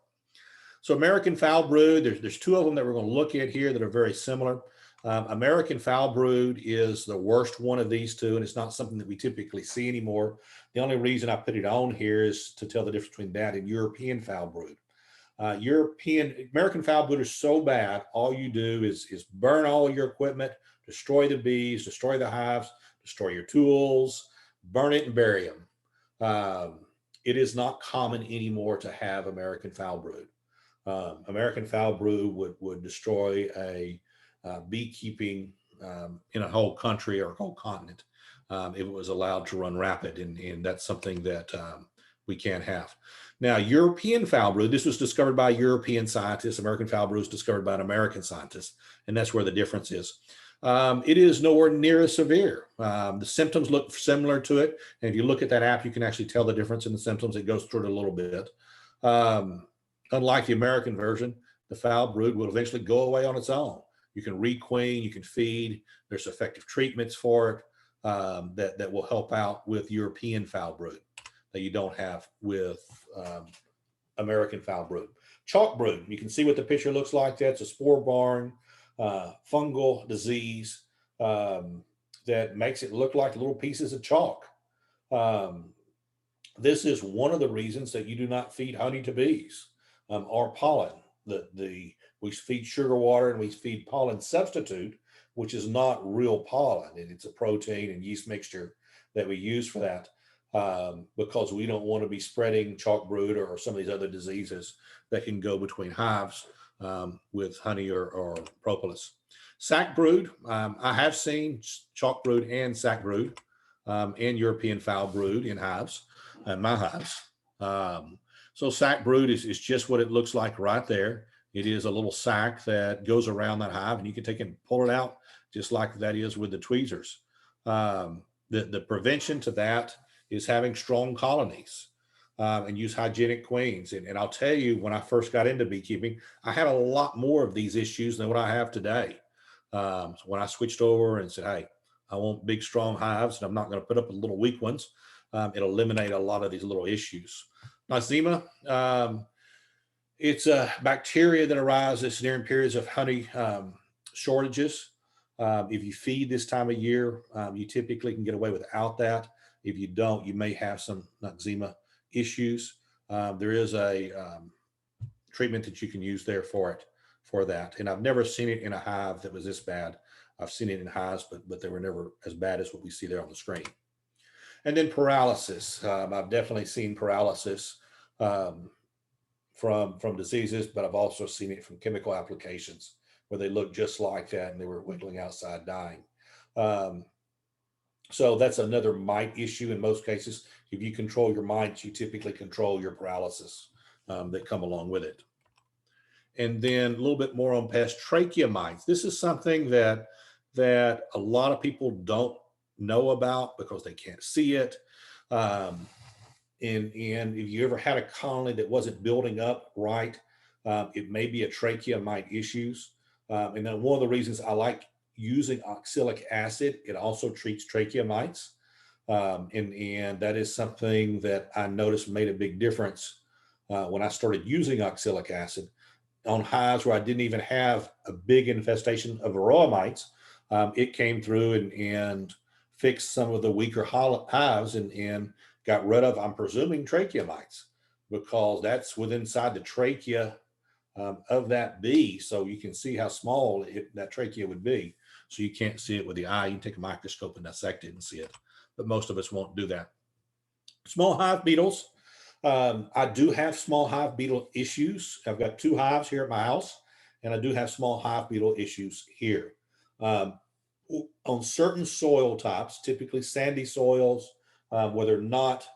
So American foul brood, there's two of them that we're going to look at here that are very similar. American foul brood is the worst one of these two, and it's not something that we typically see anymore. The only reason I put it on here is to tell the difference between that and European foul brood. American foul brood is so bad, all you do is burn all your equipment, destroy the bees, destroy the hives, destroy your tools, burn it and bury them. It is not common anymore to have American foul brood. American foul brood would destroy a beekeeping in a whole country or a whole continent if it was allowed to run rapid, and that's something that we can't have. Now, European foul brood, this was discovered by European scientists. American foul brood was discovered by an American scientist, and that's where the difference is. It is nowhere near as severe. The symptoms look similar to it, and if you look at that app, you can actually tell the difference in the symptoms. It goes through it a little bit. Unlike the American version, the foul brood will eventually go away on its own. You can requeen, you can feed. There's effective treatments for it that will help out with European foul brood that you don't have with American foul brood. Chalk brood, you can see what the picture looks like. That's a spore-borne fungal disease that makes it look like little pieces of chalk. This is one of the reasons that you do not feed honey to bees or pollen. We feed sugar water and we feed pollen substitute, which is not real pollen, and it's a protein and yeast mixture that we use for that because we don't want to be spreading chalk brood or some of these other diseases that can go between hives with honey or propolis. Sac brood, I have seen chalk brood and sac brood and European foul brood in hives, my hives. So sac brood is just what it looks like right there. It is a little sac that goes around that hive, and you can take it and pull it out just like that is with the tweezers. The prevention to that is having strong colonies. and use hygienic queens. And I'll tell you, when I first got into beekeeping, I had a lot more of these issues than what I have today. So when I switched over and said, hey, I want big, strong hives, and I'm not going to put up with little weak ones, it'll eliminate a lot of these little issues. Nosema, it's a bacteria that arises during periods of honey shortages. If you feed this time of year, you typically can get away without that. If you don't, you may have some eczema issues. There is a treatment that you can use there for that. And I've never seen it in a hive that was this bad. I've seen it in hives, but they were never as bad as what we see there on the screen. And then paralysis. I've definitely seen paralysis from diseases, but I've also seen it from chemical applications where they look just like that and they were wiggling outside dying. So that's another mite issue in most cases. If you control your mites, you typically control your paralysis that come along with it. And then a little bit more on pest trachea mites. This is something that a lot of people don't know about because they can't see it. And if you ever had a colony that wasn't building up right, it may be a trachea mite issues. And then one of the reasons I like using oxalic acid, it also treats trachea mites. And that is something that I noticed made a big difference when I started using oxalic acid on hives where I didn't even have a big infestation of varroa mites. It came through and fixed some of the weaker hives and got rid of, I'm presuming, trachea mites, because that's within inside the trachea of that bee. So you can see how small that trachea would be. So you can't see it with the eye. You can take a microscope and dissect it and see it, but most of us won't do that. Small hive beetles. I do have small hive beetle issues. I've got 2 hives here at my house, and I do have small hive beetle issues here. On certain soil types, typically sandy soils, where they're not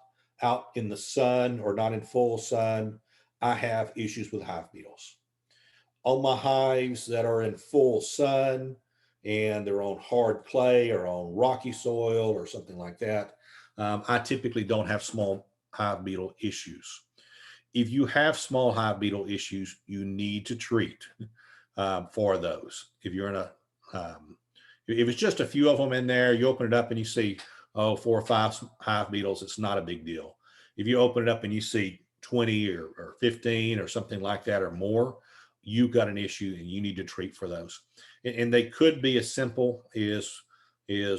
out in the sun or not in full sun, I have issues with hive beetles. On my hives that are in full sun and they're on hard clay or on rocky soil or something like that, I typically don't have small hive beetle issues. If you have small hive beetle issues, you need to treat for those. If you're in a, if it's just a few of them in there, you open it up and you see, 4 or 5 hive beetles, it's not a big deal. If you open it up and you see 20 or 15 or something like that or more, you've got an issue and you need to treat for those. And they could be as simple as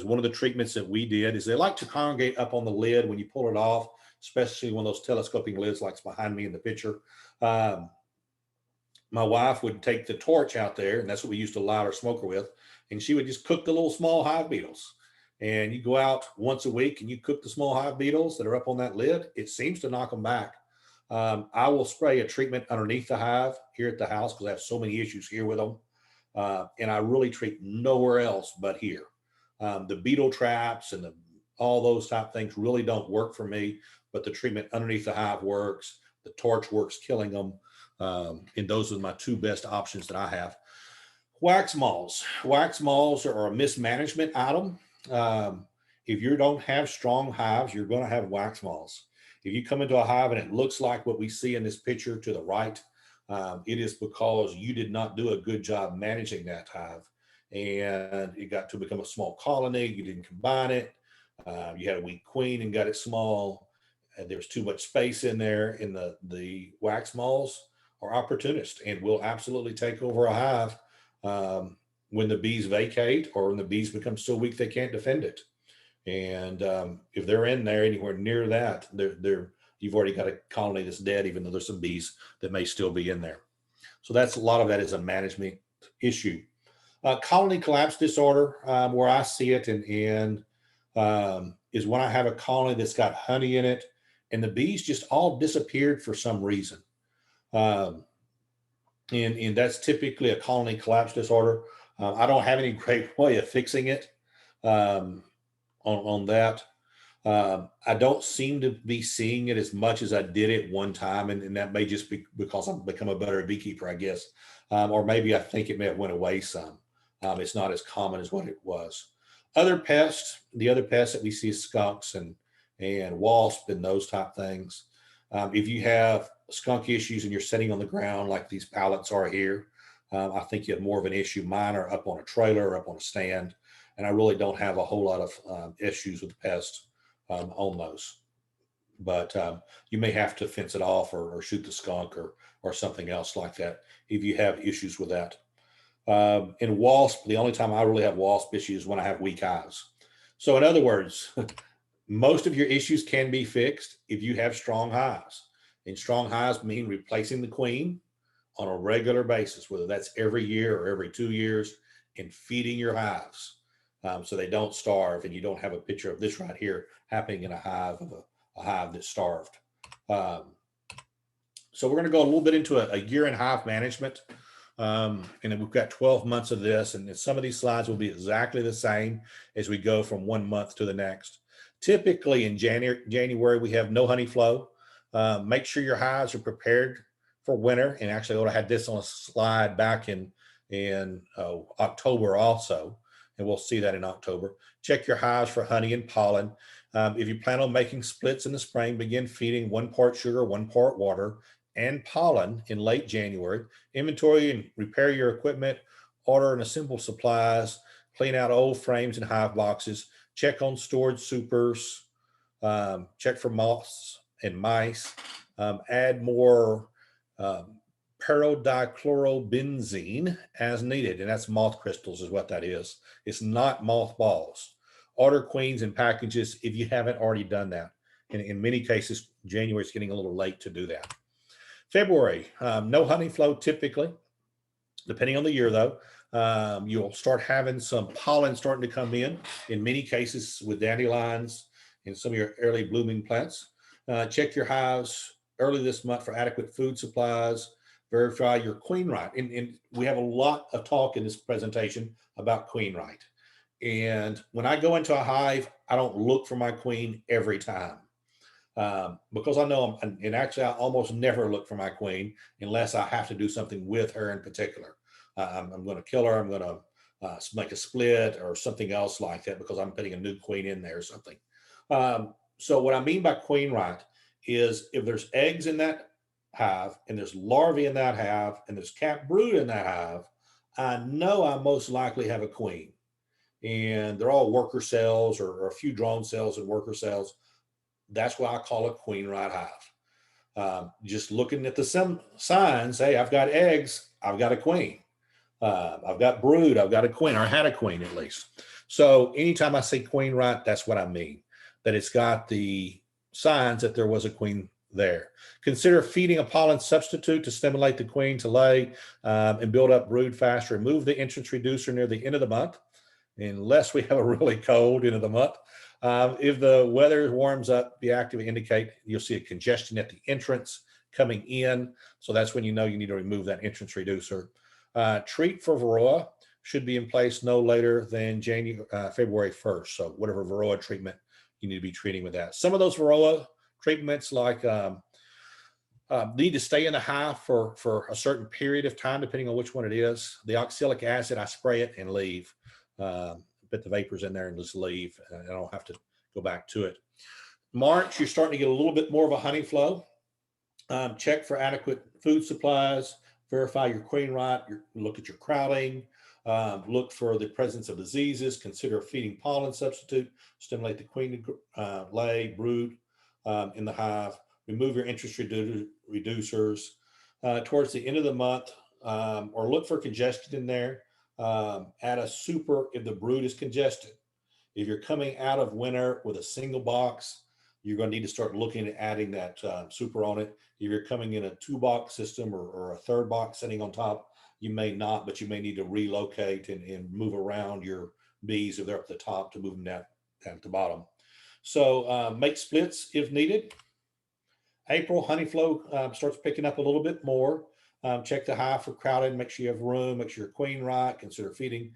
one of the treatments that we did is they like to congregate up on the lid when you pull it off, especially one of those telescoping lids like behind me in the picture. My wife would take the torch out there, and that's what we used to light our smoker with, and she would just cook the little small hive beetles. And you go out once a week and you cook the small hive beetles that are up on that lid, it seems to knock them back. I will spray a treatment underneath the hive here at the house because I have so many issues here with them. And I really treat nowhere else but here. The beetle traps and all those type things really don't work for me, but the treatment underneath the hive works. The torch works killing them. And those are my 2 best options that I have. Wax malls. Wax malls are a mismanagement item. If you don't have strong hives, you're going to have wax malls. If you come into a hive and it looks like what we see in this picture to the right, it is because you did not do a good job managing that hive. And it got to become a small colony. You didn't combine it. You had a weak queen and got it small. And there was too much space in there. And the wax malls are opportunists and will absolutely take over a hive when the bees vacate or when the bees become so weak they can't defend it. And if they're in there anywhere near that, you've already got a colony that's dead, even though there's some bees that may still be in there. So that's a lot of that is a management issue. Colony collapse disorder, where I see it and is when I have a colony that's got honey in it and the bees just all disappeared for some reason. And that's typically a colony collapse disorder. I don't have any great way of fixing it on that. I don't seem to be seeing it as much as I did it one time. And that may just be because I've become a better beekeeper, I guess. Or maybe I think it may have went away some. It's not as common as what it was. Other pests, the other pests that we see is skunks and wasp and those type things. If you have skunk issues and you're sitting on the ground like these pallets are here, I think you have more of an issue. Mine are up on a trailer or up on a stand, and I really don't have a whole lot of issues with the pest on those. But you may have to fence it off or shoot the skunk or something else like that if you have issues with that. In wasp, the only time I really have wasp issues is when I have weak hives. So in other words, most of your issues can be fixed if you have strong hives. And strong hives mean replacing the queen on a regular basis, whether that's every year or every 2 years, and feeding your hives so they don't starve. And you don't have a picture of this right here happening in a hive of a hive that's starved. So we're going to go a little bit into a year in hive management. And then we've got 12 months of this, and some of these slides will be exactly the same as we go from 1 month to the next. Typically in January, we have no honey flow. Make sure your hives are prepared for winter. And actually, I would have had this on a slide back in October also, and we'll see that in October. Check your hives for honey and pollen. If you plan on making splits in the spring, begin feeding 1 part sugar, 1 part water, and pollen in late January. Inventory and repair your equipment, order and assemble supplies, clean out old frames and hive boxes, check on stored supers, check for moths and mice, add more perodichlorobenzene as needed. And that's moth crystals is what that is. It's not moth balls. Order queens in packages if you haven't already done that. And in many cases, January is getting a little late to do that. February, no honey flow typically, depending on the year though. You'll start having some pollen starting to come in many cases with dandelions and some of your early blooming plants. Check your hives early this month for adequate food supplies. Verify your queen right. And we have a lot of talk in this presentation about queen right. And when I go into a hive, I don't look for my queen every time. Because I know and actually I almost never look for my queen unless I have to do something with her in particular. I'm going to kill her. I'm going to make a split or something else like that because I'm putting a new queen in there or something. So what I mean by queen right is if there's eggs in that hive and there's larvae in that hive and there's capped brood in that hive, I know I most likely have a queen. And they're all worker cells or a few drone cells and worker cells. That's why I call it queen right hive. Just looking at the signs, hey, I've got eggs, I've got a queen. I've got brood, I've got a queen, or I had a queen at least. So anytime I say queen right, that's what I mean, that it's got the signs that there was a queen there. Consider feeding a pollen substitute to stimulate the queen to lay and build up brood faster. Remove the entrance reducer near the end of the month, unless we have a really cold end of the month. If the weather warms up, be active and indicate you'll see a congestion at the entrance coming in. So that's when you know you need to remove that entrance reducer. Treat for varroa should be in place no later than February 1st. So whatever varroa treatment you need to be treating with that. Some of those varroa treatments like need to stay in the hive for a certain period of time, depending on which one it is. The oxalic acid, I spray it and leave. Put the vapors in there and just leave. I don't have to go back to it. March, you're starting to get a little bit more of a honey flow. Check for adequate food supplies. Verify your queen right. Look at your crowding. Look for the presence of diseases. Consider feeding pollen substitute. Stimulate the queen to lay, brood in the hive. Remove your entrance reducers. Towards the end of the month, or look for congestion in there. Add a super if the brood is congested. If you're coming out of winter with a single box, you're going to need to start looking at adding that super on it. If you're coming in a 2-box system or a 3rd box sitting on top, you may not, but you may need to relocate and move around your bees if they're up the top to move them down at the bottom. So make splits if needed. April, honey flow starts picking up a little bit more. Check the hive for crowded, make sure you have room, make sure your queen right, consider feeding,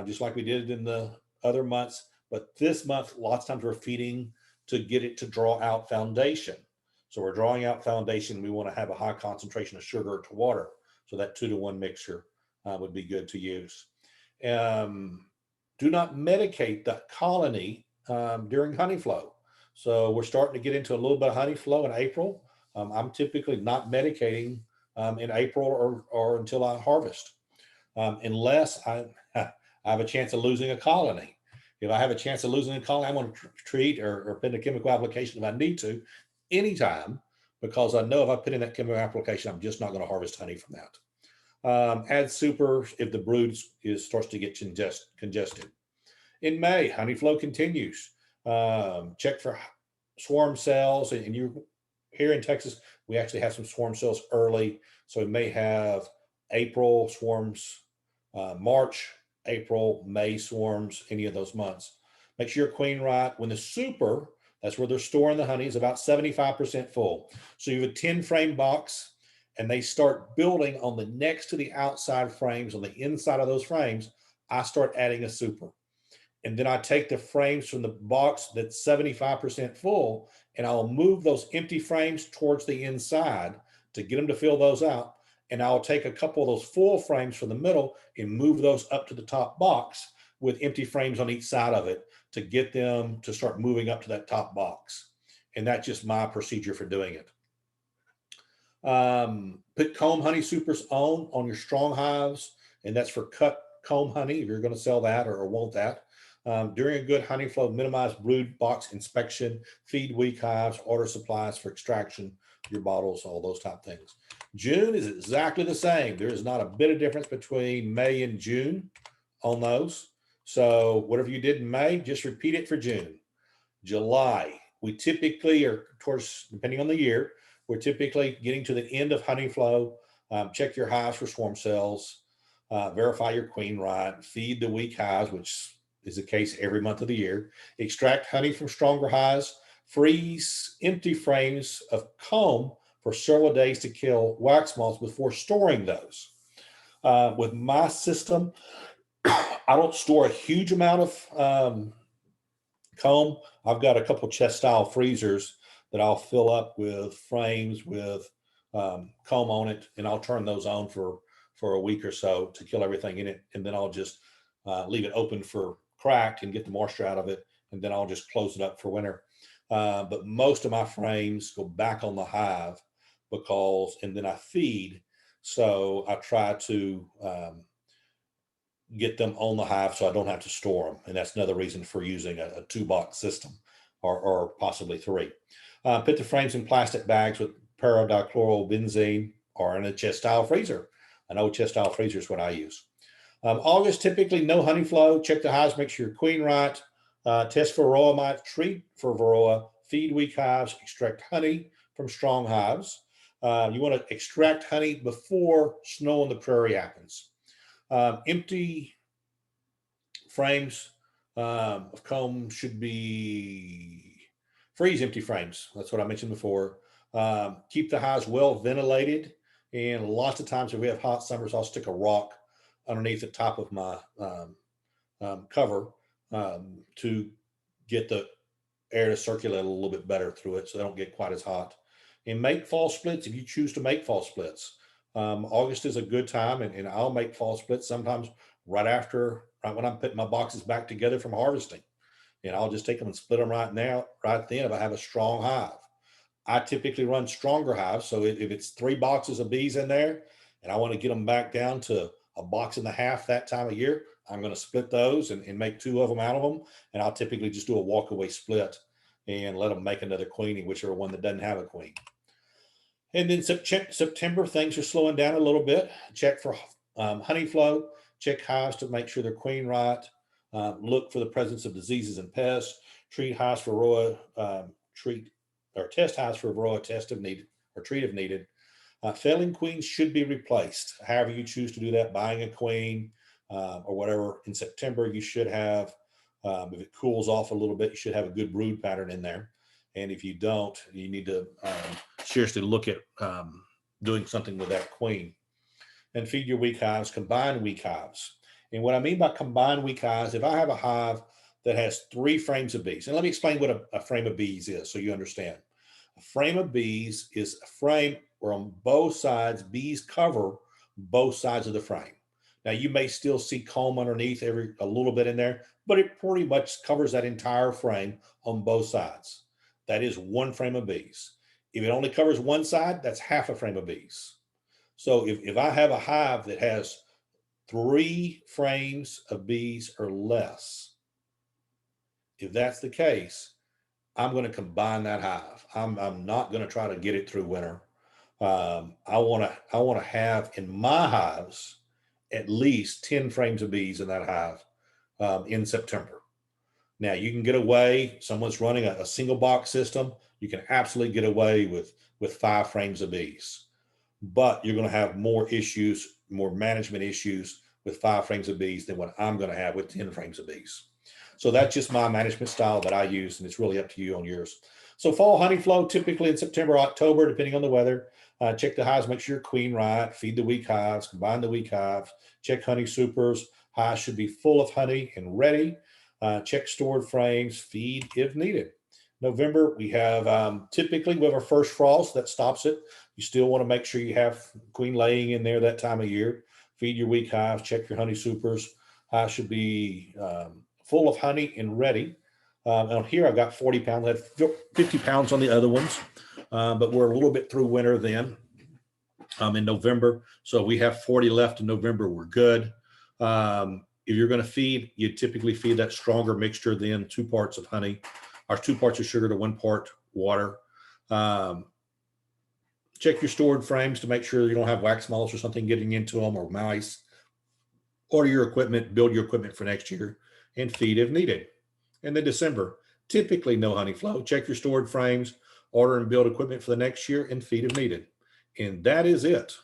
just like we did in the other months. But this month, lots of times we're feeding to get it to draw out foundation. So we're drawing out foundation. We want to have a high concentration of sugar to water. So that 2-to-1 mixture would be good to use. Do not medicate the colony during honey flow. So we're starting to get into a little bit of honey flow in April. I'm typically not medicating in April or until I harvest, unless I have a chance of losing a colony. If I have a chance of losing a colony, I'm going to treat or put in a chemical application if I need to anytime, because I know if I put in that chemical application, I'm just not going to harvest honey from that. Add super if the brood starts to get congested. In May, honey flow continues. Check for swarm cells, and you here in Texas, we actually have some swarm cells early, so we may have April swarms, March, April, May swarms, any of those months. Make sure your queen right. When the super, that's where they're storing the honey, is about 75% full. So you have a 10 frame box, and they start building on the next to the outside frames. On the inside of those frames, I start adding a super. And then I take the frames from the box that's 75% full, and I'll move those empty frames towards the inside to get them to fill those out. And I'll take a couple of those full frames from the middle and move those up to the top box with empty frames on each side of it to get them to start moving up to that top box. And that's just my procedure for doing it. Put comb honey supers on your strong hives, and that's for cut comb honey if you're going to sell that or want that. During a good honey flow, minimize brood box inspection, feed weak hives, order supplies for extraction, your bottles, all those type things. June is exactly the same. There is not a bit of difference between May and June on those. So whatever you did in May, just repeat it for June. July, we typically are towards, depending on the year, we're typically getting to the end of honey flow. Check your hives for swarm cells, verify your queen right, feed the weak hives, which is the case every month of the year. Extract honey from stronger hives, freeze empty frames of comb for several days to kill wax moths before storing those. With my system, I don't store a huge amount of comb. I've got a couple chest style freezers that I'll fill up with frames with comb on it, and I'll turn those on for a week or so to kill everything in it, and then I'll just leave it open for cracked and get the moisture out of it, and then I'll just close it up for winter. But most of my frames go back on the hive and then I feed. So I try to get them on the hive so I don't have to store them. And that's another reason for using a 2-box system or possibly 3. Put the frames in plastic bags with paradichlorobenzene or in a chest style freezer. An old chest style freezer is what I use. August, typically no honey flow. Check the hives, make sure you're queen right. Test for varroa mites, treat for varroa, feed weak hives, extract honey from strong hives. You want to extract honey before snow on the prairie happens. Empty frames of comb should be freeze empty frames. That's what I mentioned before. Keep the hives well ventilated. And lots of times if we have hot summers, I'll stick a rock underneath the top of my cover to get the air to circulate a little bit better through it so they don't get quite as hot. And make fall splits if you choose to make fall splits. August is a good time, and I'll make fall splits sometimes right when I'm putting my boxes back together from harvesting. And I'll just take them and split them right then if I have a strong hive. I typically run stronger hives. So if it's 3 boxes of bees in there and I want to get them back down to a box and a half that time of year, I'm going to split those and make 2 of them out of them. And I'll typically just do a walk-away split and let them make another queenie, whichever one that doesn't have a queen. And then September, things are slowing down a little bit. Check for honey flow. Check hives to make sure they're queen right. Look for the presence of diseases and pests. Treat hives for varroa. Test hives for varroa. Test if needed or treat if needed. Failing queens should be replaced. However you choose to do that, buying a queen or whatever. In September, you should have, if it cools off a little bit, you should have a good brood pattern in there. And if you don't, you need to seriously look at doing something with that queen. And feed your weak hives, combine weak hives. And what I mean by combine weak hives, if I have a hive that has 3 frames of bees, and let me explain what a frame of bees is so you understand. A frame of bees is a frame where on both sides, bees cover both sides of the frame. Now you may still see comb underneath a little bit in there, but it pretty much covers that entire frame on both sides. That is 1 frame of bees. If it only covers one side, that's half a frame of bees. So if I have a hive that has 3 frames of bees or less, if that's the case, I'm going to combine that hive. I'm not going to try to get it through winter. I want to have in my hives at least 10 frames of bees in that hive in September. Now you can get away. Someone's running a single box system. You can absolutely get away with 5 frames of bees, but you're going to have more issues, more management issues with 5 frames of bees than what I'm going to have with 10 frames of bees. So that's just my management style that I use, and it's really up to you on yours. So fall honey flow, typically in September, October, depending on the weather. Check the hives, make sure you're queen right, feed the weak hives, combine the weak hives, check honey supers. Hives should be full of honey and ready. Check stored frames, feed if needed. November, we have typically we have our first frost that stops it. You still want to make sure you have queen laying in there that time of year. Feed your weak hives, check your honey supers. Hives should be full of honey and ready. On here, I've got 40 pounds, I had 50 pounds on the other ones, but we're a little bit through winter then in November. So we have 40 left in November. We're good. If you're going to feed, you typically feed that stronger mixture than 2 parts of honey or 2 parts of sugar to 1 part water. Check your stored frames to make sure you don't have wax moths or something getting into them or mice. Order your equipment, build your equipment for next year, and feed if needed. And then December, typically no honey flow. Check your stored frames, order and build equipment for the next year, and feed if needed. And that is it.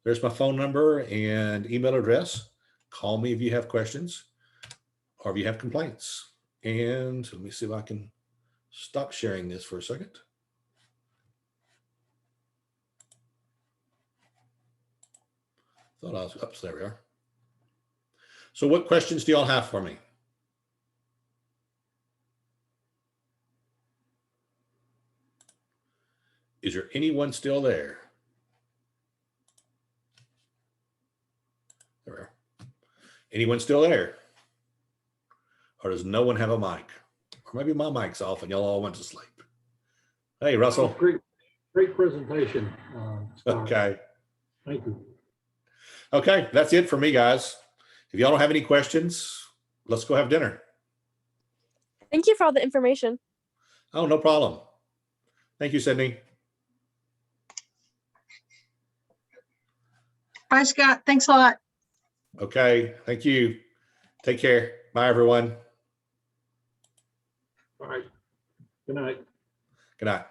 There's my phone number and email address. Call me if you have questions or if you have complaints. And let me see if I can stop sharing this for a second. Thought I was up. So there we are. So what questions do y'all have for me? Is there anyone still there? There we are. Anyone still there? Or does no one have a mic? Or maybe my mic's off and y'all all went to sleep. Hey, Russell. Oh, great presentation. Scott. Okay. Thank you. Okay, that's it for me, guys. If y'all don't have any questions, let's go have dinner. Thank you for all the information. Oh, no problem. Thank you, Sydney. Bye, Scott. Thanks a lot. Okay, thank you. Take care. Bye, everyone. All right. Good night. Good night.